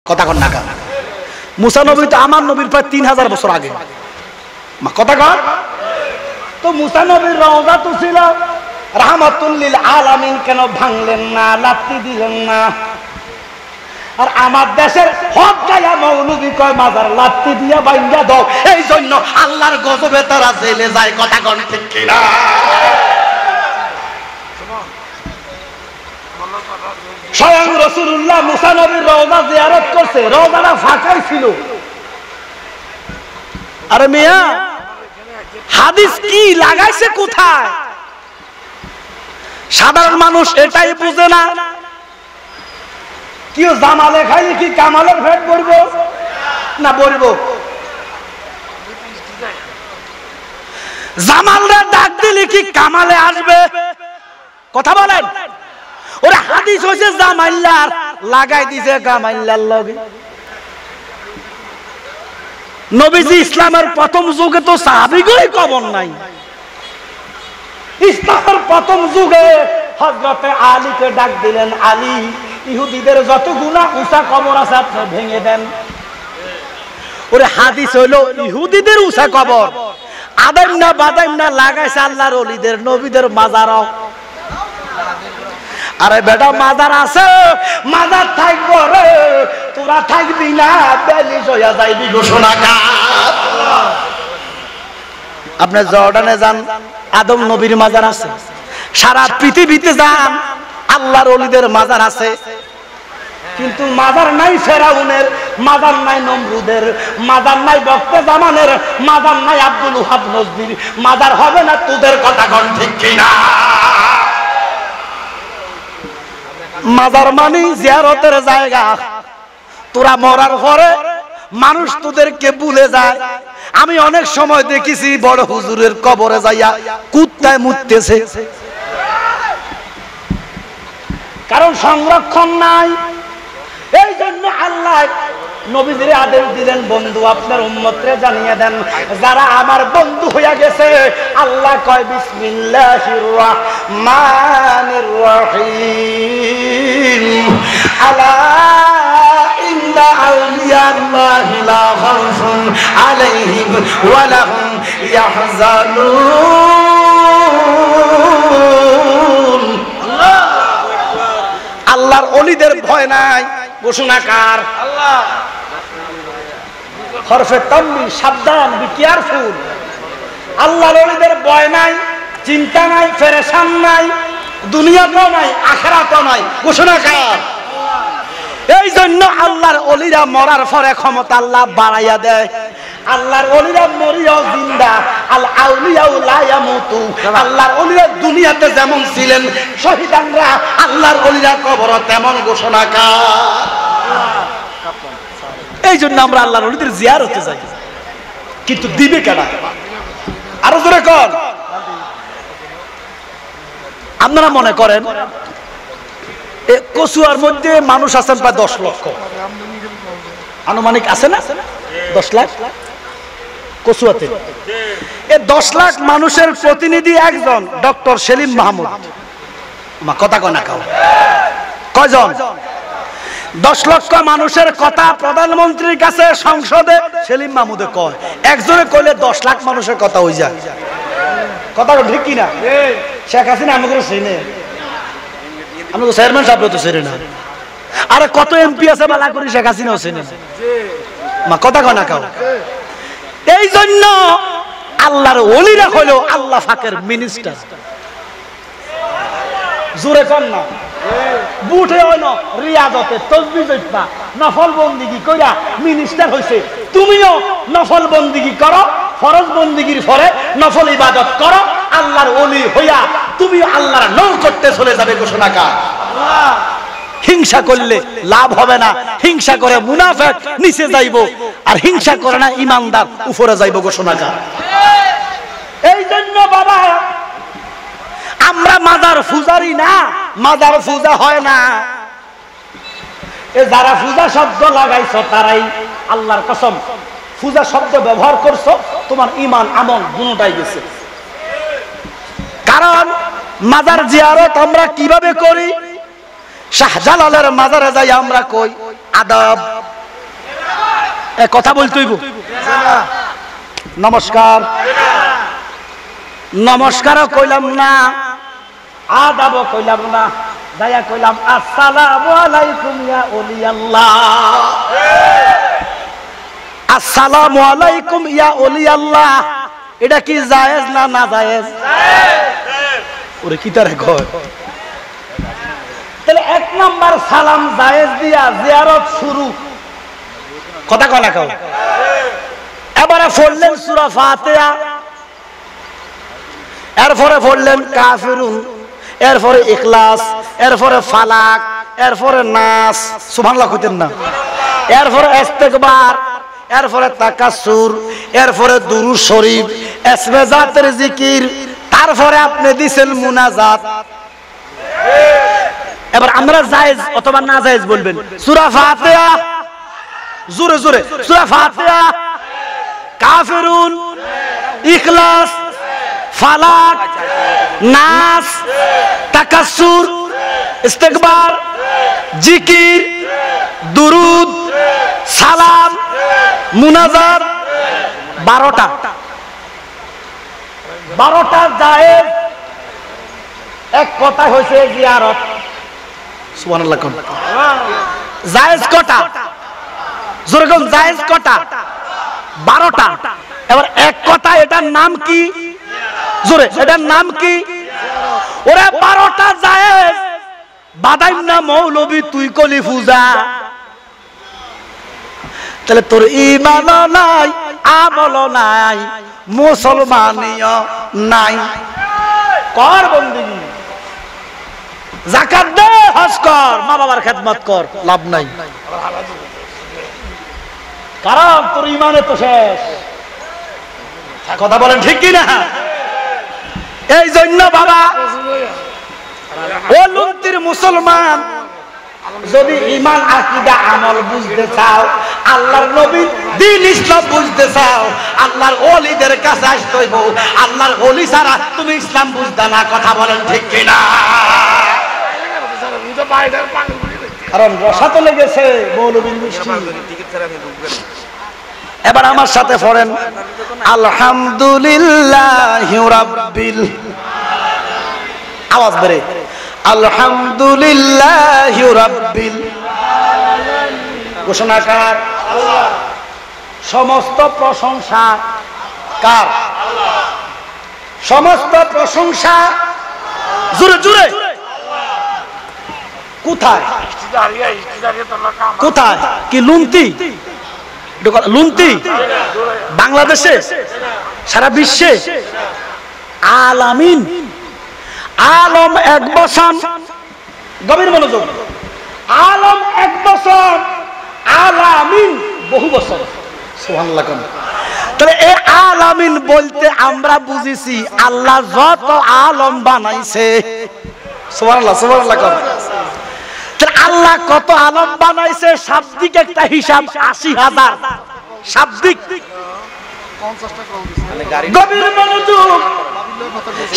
কথা কন না কা মুসা নবী তো আমার নবীর প্রায় 3000 বছর আগে কথা কন তো মুসা নবীর রওজা তো ছিল রাহমাতুল লিল আলামিন কেন ভাঙলেন না লাত্তি দিলেন না আর আমার দেশের হক গায়া মৌলবী কয় মাজার লাত্তি দিয়া ভাঙা দাও এই জন্য আল্লাহর গজবে তারা জেলে যায় কথা কন ঠিক কিনা স্বয়ং রাসূলুল্লাহ মুসা নবীর রওজা জিয়ারত করছে রওজাটা ফাঁকাই ছিল আরে মিয়া হাদিস কি লাগাইছে কোথায় সাধারণ মানুষ এটাই বুঝে না কি জামালে খাইলে কি কামালের পেট ভরবো না ভরবো জামালরা ডাক দিলে কি কামালে আসবে কথা বলেন ওরে হাদিস হইছে জামাইল্লার লাগাই দিছে কামাইল্লার লগে নবীজি ইসলামের প্রথম যুগে তো সাহাবীগণই কবর নাই ইসলামের প্রথম যুগে হযরত আলীকে ডাক দিলেন আলী ইহুদিদের যত গুনাহ উঁচা কবর আছে আপনি ভেঙে দেন ওরে হাদিস হইলো ইহুদিদের উঁচা কবর আদাম না বাদাম না লাগাইছে আল্লাহর ওলিদের নবীদের মাজার আরে বেটা মাজার আছে মাজার থাকবো রে তোরা থাকবি না বেলিশ হইয়া যাইবি ঘোষণা কার আপনি জর্ডানে যান আদম নবীর মাজার আছে সারা পৃথিবীতে যান আল্লাহর ওলিদের মাজার আছে কিন্তু মাজার নাই ফেরাউনের মাজার নাই নমরুদের মাজার নাই বক্তে জামানের মাজার নাই আব্দুল ওহাব নজদির মাজার হবে না তোদের কথা কোন ঠিক কিনা মাজার মানে জিয়ারতের জায়গা তোরা মরার পরে মানুষ তোদেরকে ভুলে যায় আমি অনেক সময় দেখেছি বড় হুজুরের কবরে যাইয়া কুত্তায় মুততেছে কারণ সংরক্ষণ নাই এই জন্য আল্লাহ নবীদের আদেশ দিলেন বন্ধু আপনার উম্মতরে জানিয়ে দেন যারা আমার বন্ধু হইয়া গেছে আল্লাহ কয় বিসমিল্লাহির রহমানির রহিম আলা ইন্না আউলিয়াল্লাহি লা খাউফুন আলাইহিম ওয়া লাহুম ইয়াহজানুন আল্লাহর ওলিদের ভয় নাই ঘোষণাকার আল্লাহ হরফে তানবির সাবধান বি কেয়ারফুল আল্লাহর ওলিদের ভয় নাই চিন্তা নাই পেরেশান নাই দুনিয়াতেও নাই আখিরাতেও নাই ঘোষণাকার এই জন্য আল্লাহর ওলিরা মরার পরে ক্ষমতা আল্লাহ বাড়াইয়া দেয় আল্লাহর ওলিরা মরিয়াও জিন্দা আল আউলিয়াউ লা ইয়ামুতু আল্লাহর ওলিরা দুনিয়াতে যেমন ছিলেন শহীদানরা আল্লাহর ওলিরা কবর তেমন ঘোষণাকার এই জন্য আমরা আল্লাহর ওলিদের জিয়ারতে যাই কিন্তু দিবে কেন আরো জোরে কোন আপনারা মনে করেন কচুয়ার মধ্যে মানুষ আছেন প্রায় 10 লক্ষ আনুমানিক আছে না 10 লাখ কচুয়াতে এই 10 লাখ মানুষের প্রতিনিধি একজন ডক্টর সেলিম মাহমুদ কথা কয় না কয়জন 10 লক্ষ মানুষের কথা প্রধানমন্ত্রীর কাছে সংসদে সেলিম মাহমুদে কয় একজনে কইলে 10 লাখ মানুষের কথা হই যায় কথা ঠিক কিনা শেখ হাসিনা আমাকে চিনে আমি তো চেয়ারম্যান সাহেব তো চিনি না আরে কত এমপি আছে বালা করি শেখ হাসিনাও চিনে কথা কয় না এই জন্য আল্লাহর ওলিরা হলো আল্লাহ পাকের মিনিস্টার জোরে কর না বুঠে হইল রিয়াজতে তাসবিহ জপা নফল বন্দিগি কইরা মিনিস্টার হইছে তুমিও নফল বন্দিগি করো ফরজ বন্দিগির পরে নফল ইবাদত করো আল্লাহর ওলি হইয়া তুমি আল্লাহর নৌকরতে চলে যাবে ঘোষণাকার আল্লাহ হিংসা করলে লাভ হবে না হিংসা করে মুনাফিক নিচে যাইব আর হিংসা করে না ঈমানদার উপরে যাইব ঘোষণাকার এই জন্য বাবা আমরা মাজার পূজারি না মাজার পূজা হয় না এ যারা পূজা শব্দ লাগাইছো তারাই আল্লাহর কসম পূজা শব্দ ব্যবহার করছো তোমার ঈমান আমল দুটোটাই গেছে কারণ মাজার জিয়ারত আমরা কিভাবে করি শাহজালালের মাজারে যাই আমরা কই আদব কথা বলতেই নমস্কার নমস্কারও কইলাম না, আদাবও কইলাম না, দায়া কইলাম আসসালামু আলাইকুম ইয়া ওলি আল্লাহ। আসসালামু আলাইকুম ইয়া ওলি আল্লাহ, এটা কি জায়েজ না না জায়েজ? ওরে কি তারে কয়? তাহলে এক নাম্বার সালাম জায়েজ দিয়া জিয়ারত শুরু, কথা কলা কও। এবারে পড়লেন সূরা ফাতিহা, এরপরে পড়লেন কাফিরুন, এরপরে ইখলাস, এরপরে ফালাক, এরপরে নাস, সুবহানাল্লাহ কইতেন না, এরপরে ইস্তিগফার, এরপরে তাকাসসুর, এরপরে দুরূদ শরীফ, ইসমে জাতের জিকির, তারপরে আপনি দিছেন মুনাজাত। এবার আমরা জায়েজ অথবা না জায়েজ বলবেন। সূরা ফাতিহা জোরে জোরে, সূরা ফাতিহা, কাফিরুন, ইখলাস, ফালাক, নাস, তাকাসসুর, ইস্তিগফার, জিকির, দুরুদ, সালাম, মুনাজাত, 12টা 12টা জায়েজ। এক কথা হইছে জিয়ারত, সুবহানাল্লাহ কোন জায়েজ কটা? জোরে কোন জায়েজ কটা? 12টা। এবার এক কথা এটার নাম কি? জোরে, এটার নাম কি? ওরে 12টা জায়েজ বাদাইম না মৌলবী তুই কলি পূজা। তাহলে তোর ঈমান নাই, আমল নাই, মুসলমানিও নাই। কর বন্দেগী, যাকাত দে, হজ কর, মা বাবার খেদমত কর, লাভ নাই, কারণ তোর ঈমানে তো শেষ। কথা বলেন ঠিক কি না? এই জন্য বাবা ও লুন্তির মুসলমান, যদি ঈমান আকীদা আমল বুঝতে চাও, আল্লাহর নবী দ্বীন ইসলাম বুঝতে চাও, আল্লাহর ওলিদের কাছে আসতে হইব। আল্লাহর ওলি ছাড়া তুমি ইসলাম বুঝতে না। কথা বলেন ঠিক কি না? কারণ রসা তো লেগেছে মৌলবীর মিষ্টি। এবার আমার সাথে পড়েন আলহামদুলিল্লাহি রাব্বিল, আওয়াজ বেরে, আলহামদুলিল্লাহি রাব্বিল। ঘোষণাকার আল্লাহ, সমস্ত প্রশংসা কার? সমস্ত প্রশংসা জোরে জোরে। কোথায় কোথায়? কি লুন্তি? লুন্তি বাংলাদেশে, সারা বিশ্বে, আলামিন, আলম এক বছর, গভীর মনোযোগ, আলম এক বছর, আলামিন বহু বছর। সুবহানাল্লাহ। তাহলে এই আলামিন বলতে আমরা বুঝেছি আল্লাহ যত আলম বানাইছে। সুবহানাল্লাহ সুবহানাল্লাহ। তাহলে আল্লাহ কত আলম বানাইছে, শাব্দিক একটা হিসাব ৮০,০০০ শাব্দিক। গভীর মনোযোগ,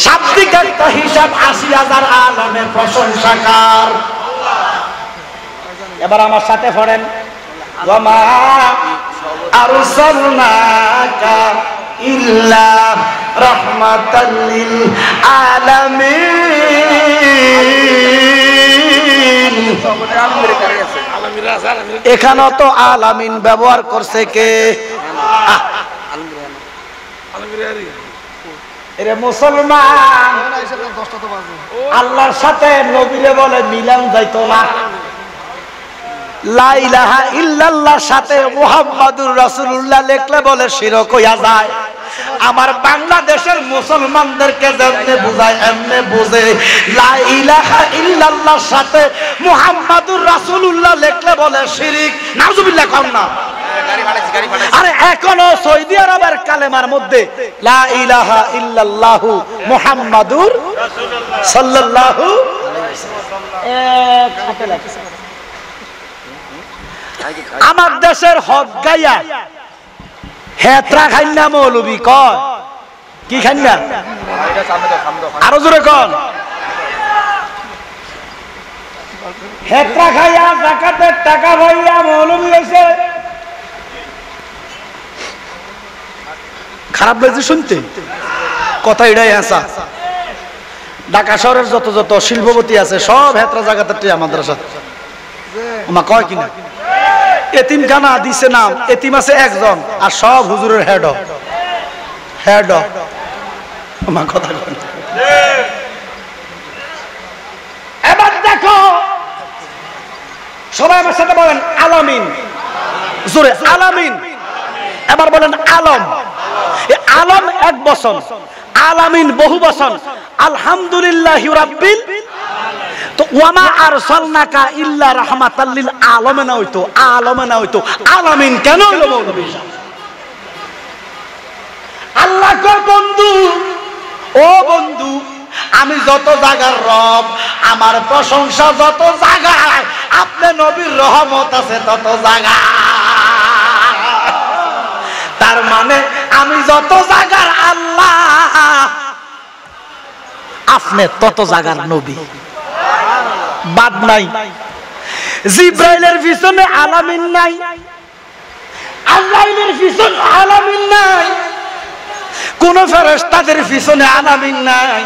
শাব্দিক একটা হিসাব ৮০,০০০ আলমের প্রশংসাকার। এবার আমার সাথে পড়েন ওয়ামা আরসালনাকা ইল্লা রাহমাতাল লিল আলামিন। এখানে তো আলামিন ব্যবহার করছে কে? এরে মুসলমান, আল্লাহর সাথে নবীরে বলে মিলান যাইতো না। লা ইলাহা ইল্লাল্লাহর সাথে মুহাম্মাদুর রাসূলুল্লাহ লিখলে বলে শিরক হইয়া যায়। আমার বাংলাদেশের মুসলমানদেরকে যেমনে বুঝায় এমনে বুঝে। লা ইলাহা ইল্লাল্লাহর সাথে মুহাম্মাদুর রাসূলুল্লাহ লিখলে বলে শিরক। নাউজুবিল্লাহ কম না। আরে এখনো সৌদি আরবের কালেমার মধ্যে লা ইলাহা ইল্লাল্লাহু মুহাম্মাদুর সাল্লাল্লাহু একসাথে লেখা। আমার দেশের হক গাইয়া হেত্রা খাইনা মৌলবী কয় কি খাইনা? আরো জোরে কন। হেত্রা খাইয়া জাকাতের টাকা ভাইয়া মৌলবী হয়েছে। খারাপ লাগছে শুনতে? কথা এটাই হাসা। ঢাকা শহরের যত যত শিল্পপতি আছে সব হেতরা জায়গাতে আমাদের সাথে আমা কয় কিনা এতিমখানা দিছে নাম, এতিম আছে একজন আর সব হুজুরের হেড আমার কথা কয়। এবার দেখো সবাই আমার সাথে বলেন আলামিন, জোরে আলামিন। এবার বলেন আলম। আলম এক বচন, আলামিন বহু বচন। আলহামদুলিল্লাহি রাব্বিল, তো ওয়ামা আরসালনাকা ইল্লা রাহমাতাল লিল আলামিন হইতো, আলামিন হইতো, আলামিন কেন হইলো মৌলভী সাহেব? আল্লাহ কো বন্ধু, ও বন্ধু, আমি যত জায়গার রব, আমার প্রশংসা যত জায়গায়, আপনি নবীর রহমত আছে তত জায়গায়। তার মানে আমি যত জায়গার আল্লাহ, আপনি তত জায়গার নবী, বাদ নাই। জিব্রাইলের পিছনে আলামিন নাই, আজরাইলের পিছনে আলামিন নাই, কোন ফেরেশতাদের পিছনে আলামিন নাই।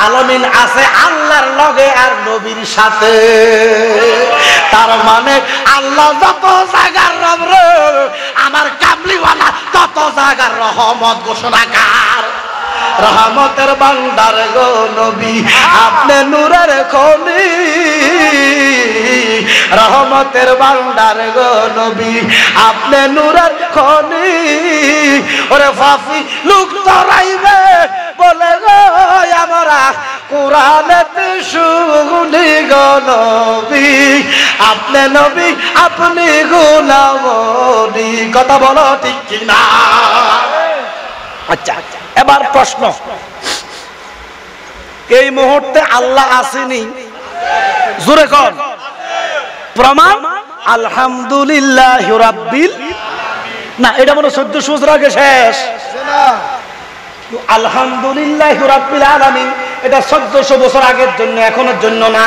আলামিন আছে আল্লাহর লগে আর নবীর সাথে। তার মানে আল্লাহ যত জায়গার রব রে, আমার কামলিওয়ালা তত জায়গার রহমত ঘোষণাকার। রহমতের ভান্ডার গো নবী, আপনি নূরের খনি। রহমতের ভান্ডার গো নবী, আপনি নূরের খনি। ওরে ফাফি লোক তরাইবে বলে গো আমরা কোরআনেতে শুনি গো নবী, আপনি নবী, আপনি গুণাবলী। কথা বলো ঠিক কিনা? আচ্ছা, এবার প্রশ্ন, এই মুহূর্তে আল্লাহ আসেনি? জোরে কর। প্রমাণ আলহামদুলিল্লাহি রাব্বিল, না এটা মনে 1400 বছর আগে শেষ। আলহামদুলিল্লাহি রাব্বিল আলামিন এটা 1400 বছর আগের জন্য, এখনের জন্য না।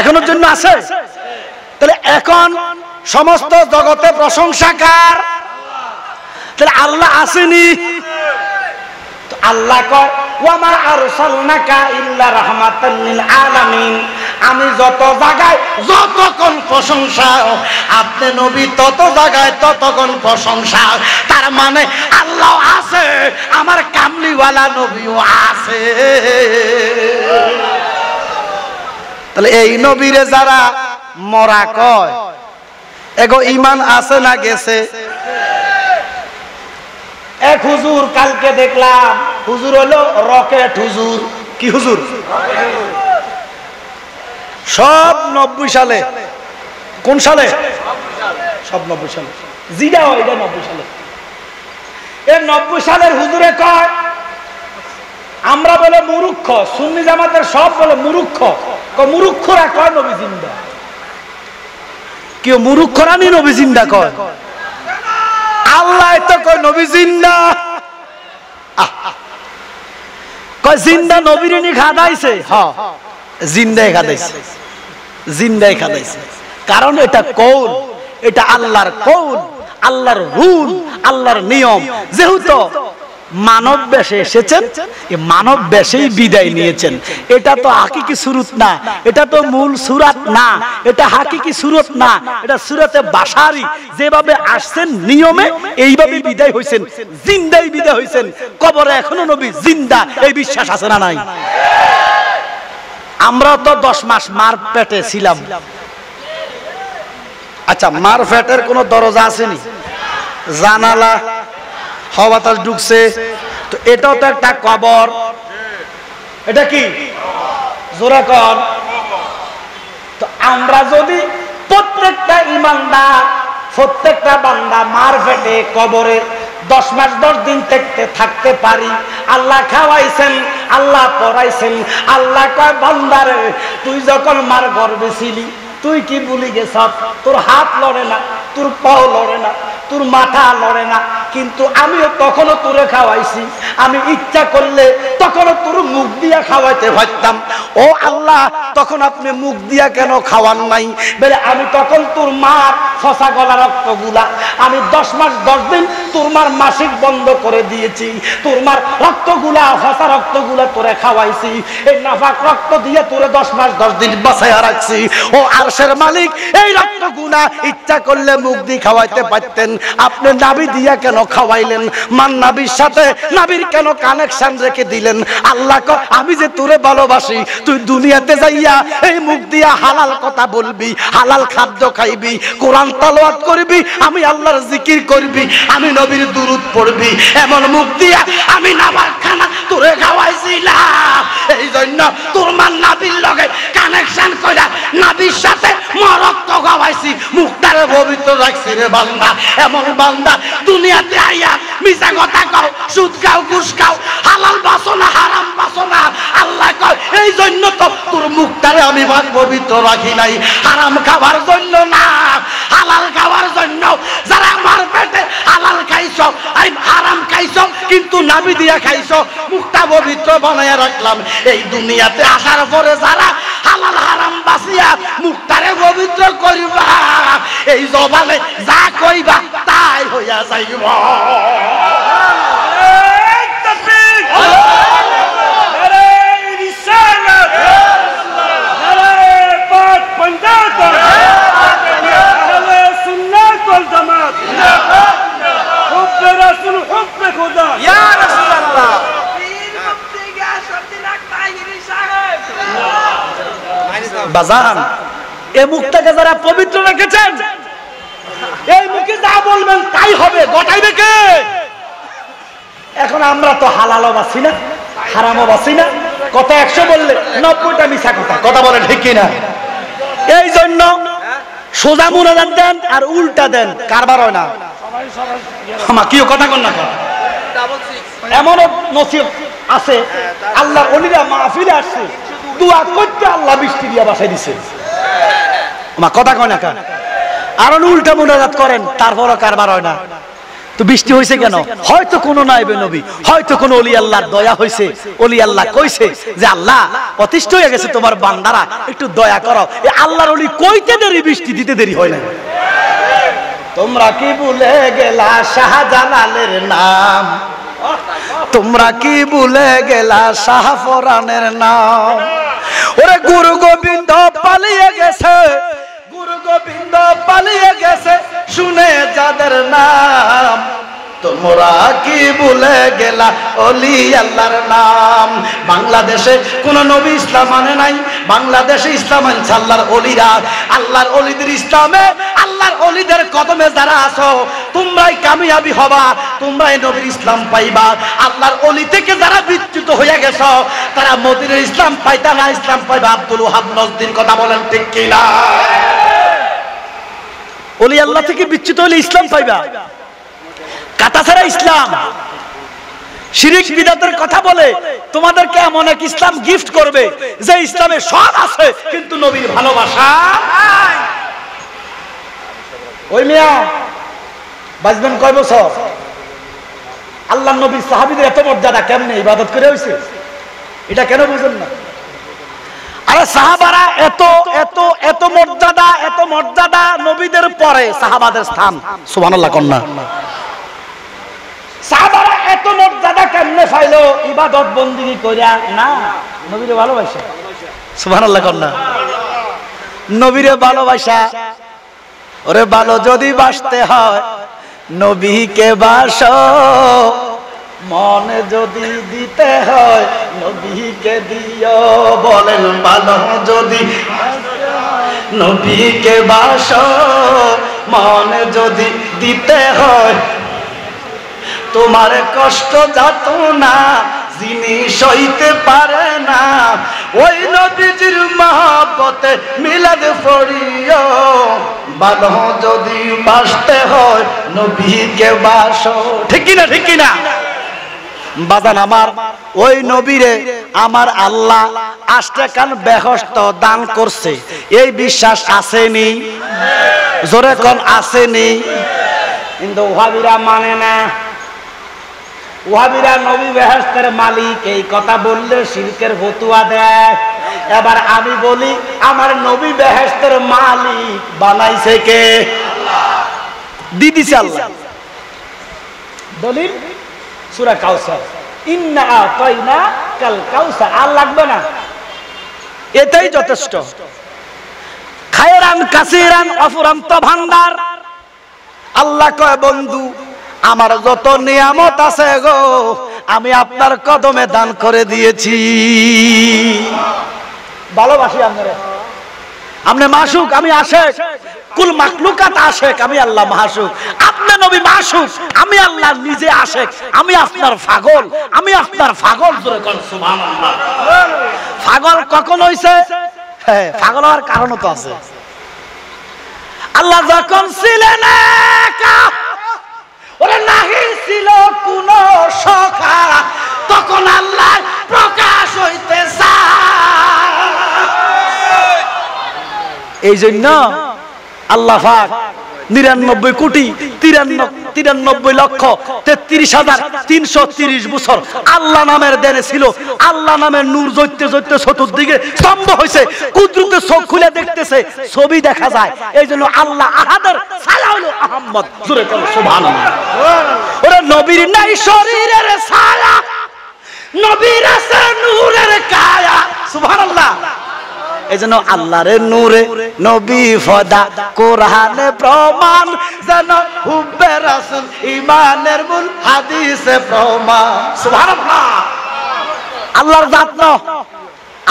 এখনের জন্য আছে। তাহলে এখন সমস্ত জগতে প্রশংসা কার? তাহলে আল্লাহ আসেনি? আল্লাহ কয় ওয়ামা আরসালনাকা ইল্লা রাহমাতাল লিল আলামিন, আমি যত জায়গায় যতক্ষণ প্রশংসা, আপনি নবী তত জায়গায় ততক্ষণ প্রশংসা। তার মানে আল্লাহ আছে, আমার কামলিওয়ালা নবীও আছে। তাহলে এই নবীরে যারা মরা কয়, এগো ঈমান আছে না গেছে? এক হুজুর কালকে দেখলাম, হুজুর হলো রকেট হুজুর। কি হুজুর? সব 90 সালে। কোন সালে? সব 90 সালে। জিডা হয় এটা 90 সালে। এর 90 সালের হুজুরে কয় আমরা বলে মুরুক্ষ, সুন্নি জামাতের সব বলে মুরুক্ষ। মুরুক্ষরা কয় নবী জিন্দা। কেউ মুরুক্ষরা নি নবী জিন্দা কয়? আল্লাহ তো কয় নবী জিন্দা। কয় জিন্দা নবীর নি খাদাইছে? হ্যাঁ, জিন্দাই খাদাইছে, জিন্দাই খাদাইছে। কারণ এটা কৌল, এটা আল্লাহর কৌল, আল্লাহর রুল, আল্লাহর নিয়ম। যেহেতু মানব বেশে এসেছেন, এই মানব বেশেই বিদায় নিয়েছেন। এটা তো হাকিকি সুরত না, এটা তো মূল সুরাত না, এটা হাকিকি সুরত না, এটা সুরতে বাশারি। যেভাবে আসছেন নিয়মে এইভাবে বিদায় হইছেন, জিন্দাই বিদায় হইছেন। কবরে এখনো নবী জিন্দা, এই বিশ্বাস আছে না নাই? আমরা তো 10 মাস মার পেটে ছিলাম। আচ্ছা, মার পেটের কোন দরজা আসেনি? জানালা, হাওয়া বাতাস ঢুকছে, তো এটাও তো একটা কবর। এটা কি? জোরে কর। তো আমরা যদি প্রত্যেকটা ঈমানদার, প্রত্যেকটা বান্দা মার পেটে কবরে 10 মাস 10 দিন থাকতে পারি, আল্লাহ খাওয়াইছেন, আল্লাহ পড়াইছেন। আল্লাহ কয় বান্দারে, তুই যখন মার গর্ভে ছিলি তুই কি ভুলি গেছ? তোর হাত লড়ে না, তোর পাও লড়ে না, তোর মাথা লড়ে না, কিন্তু আমিও তখনও তোরে খাওয়াইছি, আমি ইচ্ছা করলে তখনও তোর মুখ দিয়া খাওয়াইতে পারতাম। ও আল্লাহ, তখন আপনি মুখ দিয়া কেন খাওয়ান নাই? বলে আমি তখন তোর মার ফসা গলা রক্তগুলা আমি 10 মাস 10 দিন তোর মার মাসিক বন্ধ করে দিয়েছি, তোর মার রক্তগুলা ফসা রক্তগুলা তোরে খাওয়াইছি, এই নাফাক রক্ত দিয়ে তোরে 10 মাস 10 দিন বাঁচাইয়া রাখছি। ও আরশের মালিক, এই রক্তগুলা ইচ্ছা করলে মুখ দিয়ে খাওয়াইতে পারতেন, আপনি নাভি দিয়া কেন খাওয়াইলেন? মান নাভির সাথে নাভির কেন কানেকশন রেখে দিলেন? আল্লাহ আমি যে তোরে ভালোবাসি, তুই দুনিয়াতে যাইয়া এই মুখ দিয়া হালাল কথা বলবি, হালাল খাদ্য খাইবি, কোরআন তালাওয়াত করবি, আমি আল্লাহর জিকির করবি, আমি নবীর দুরূদ পড়বি, এমন মুখ দিয়া আমি নাভার খানা তোরে খাওয়াইছিলাম। এই জন্য তোর মান নাভির লগে কানেকশন কইরা নাভির সাথে রক্ত খাওয়াইছি, মুখটারে পবিত্র রাখছি রে বান্দা। এমন বান্দা দুনিয়াতে আইয়া মিছা কথা কও, সুদ খাও, ঘুষ খাও, হালাল বাসো না হারাম বাসো না। আল্লাহ কয় এই জন্য তো তোর মুখটারে আমি পবিত্র রাখি নাই, হারাম খাবার জন্য না, হালাল খাওয়ার জন্য। যারা আমার পেটে হালাল খাইছো, হারাম খাইছো, কিন্তু নাভি দিয়া খাইছো, মুখটা পবিত্র বানাইয়া রাখলাম। এই দুনিয়াতে আসার পরে যারা হালাল হারাম বাসিয়া মুখটারে পবিত্র করিবা, এই জবানে যা কইবা তাই হইয়া যাইব। বাজান, এই মুখটাকে যারা পবিত্র রেখেছেন, এই মুখে যা বলবেন তাই হবে, গটাইবে কে? এখন আমরা তো হালালও বাসি না, হারামও বাসি না, কথা 100 বললে 90টা মিছা কথা, কথা বলে ঠিক কিনা? এই জন্য সোজা মুনাজাত দেন আর উল্টা দেন, কারবার হয় না। আমার কি কথা কন না, এমনও নসিব আছে আল্লাহ ওলিরা মাহফিলে আসছে, দোয়া করতে আল্লাহ বৃষ্টি দিয়া বাসায় দিছে। আমার কথা কয় না কেন? আর উল্টা মুনাজাত করেন, তারপরও কারবার হয় না। তো বৃষ্টি হয়েছে কেন? হয়তো কোনো নাইবে নবী, হয়তো কোনো ওলি আল্লাহর দয়া হয়েছে। ওলি আল্লাহ কইছে যে আল্লাহ অতিষ্ঠ হয়ে গেছে তোমার বান্দারা, একটু দয়া করো। এই আল্লাহর ওলি কইতে দেরি, বৃষ্টি দিতে দেরি হয় না। তোমরা কি ভুলে গেলা শাহজালালের নাম? তোমরা কি ভুলে গেলা শাহফরানের নাম? ওরে গুরু গোবিন্দ পালিয়ে গেছে, গুরু গোবিন্দ পালিয়ে গেছে, শুনে যাদের নাম। তোমরা কি ভুলে গেলা ওলি আল্লাহর নাম? বাংলাদেশে কোন নবী ইসলাম মানে নাই, বাংলাদেশে ইসলাম আনছে আল্লাহর ওলিরা। আল্লাহর ওলিদের ইসলামে, আল্লাহর ওলিদের কদমে যারা আছো, তোমরাই কামিয়াবি হবা, তোমরাই নবীর ইসলাম পাইবা। আল্লাহর ওলি থেকে যারা বিচ্যুত হয়ে গেছো, তারা মদিনার ইসলাম পাইতা না, ইসলাম পাইবা আব্দুল ওহাব নজদির। কথা বলেন ঠিক কিনা? ওলি আল্লাহ থেকে বিচ্যুত হলে ইসলাম পাইবা, কাটা ছাড়া ইসলাম। শিরিক বিদআতের কথা বলে তোমাদেরকে এমন এক ইসলাম গিফট করবে যে ইসলামে সব আছে কিন্তু নবীর ভালোবাসা নাই। ওই মিয়া বাঁচবেন কয় বছর? আল্লাহ নবীর সাহাবীদের এত মর্যাদা কেমনে ইবাদত করে হইছে, এটা কেন বুঝেন না? আরে সাহাবারা এত এত এত মর্যাদা, এত মর্যাদা, নবীদের পরে সাহাবাদের স্থান। সুবহানাল্লাহ কন্যা। সাহাবারা এত মর্যাদা কেমনে পাইলো? ইবাদত বন্দেগী কইরা না, নবীরে ভালোবাসা। সুবহানাল্লাহ কন্যা। নবীরে ভালোবাসা। ওরে ভালো যদি বাসতে হয় নবীকে বাসো, মনে যদি দিতে হয় নবীকে দিও। বলেন ভালো যদি নবীকে বাসো, মনে যদি দিতে হয়। তোমার কষ্ট যাত না যিনি সইতে পারে না, ওই নবীজির মহব্বতে মিলাদ পড়িও। ভালো যদি বাসতে হয় নবীকে বাসো। ঠিক কিনা? ঠিক কিনা? বাজান আমার, ওই নবীরে আমার আল্লাহ 8 টাকার বেহস্ত দান করছে, এই বিশ্বাস আসেনি? জোরে কোন আসেনি? কিন্তু ওহাবিরা মানে না। ওয়াহাবিরা নবী বেহেশতের মালিক এই কথা বললে শিরকের ফতোয়া দেয়। এবার আমি বলি আমার নবী বেহেশতের মালিক বানাইছে কে? দিদিছে আল্লাহ। দলিল সূরা কাউসার, ইন্না আতাইনা কাল কাউসার। আর লাগবে না, এটাই যথেষ্ট। খায়রান কাসিরান অফুরন্ত ভান্ডার। আল্লাহ কয় বন্ধু আমার যত নিয়ামত আছে গো আমি আপনার কদমে দান করে দিয়েছি। ভালোবাসি আপনারা, আপনি মাসুক আমি আশেক, কুল মাখলুকাত আশেক আমি আল্লাহ মাসুক। আপনি নবী মাসুক আমি আল্লাহ নিজে আশেক। আমি আপনার পাগল, আমি আপনার পাগল। জোরে কোন সুবহানাল্লাহ। পাগল কখন হইছে? হ্যাঁ, পাগল হওয়ার কারণও তো আছে। আল্লাহ যখন ছিলেন একা, ওরে নাহি ছিল কোন সখা, তখন আল্লাহ প্রকাশ হইতে চায়। এই জন্য আল্লাহ পাক 99,93,33,330 বছর আল্লাহ নামের দেনে ছিল। আল্লাহ নামের নূর জ্বলতে জ্বলতে চতুর্দিকে স্তম্ভ হয়েছে। কুদরতে চোখ খুলে দেখতেছে, ছবি দেখা যায়। এই জন্য আল্লাহ আহাদের ছায়া হলো আহমদ। জোরে বলো সুবহানাল্লাহ। ওরে নবীর নাই শরীরের ছায়া, নবীর আছে নূরের কায়া। সুবহানাল্লাহ। এজন্য আল্লাহর নূরে নবী ফদা, কোরআনে প্রমাণ, যেন হুব্বে রাসূল ঈমানের মূল, হাদিসে প্রমাণ। সুবহানাল্লাহ। আল্লাহর জাত ন,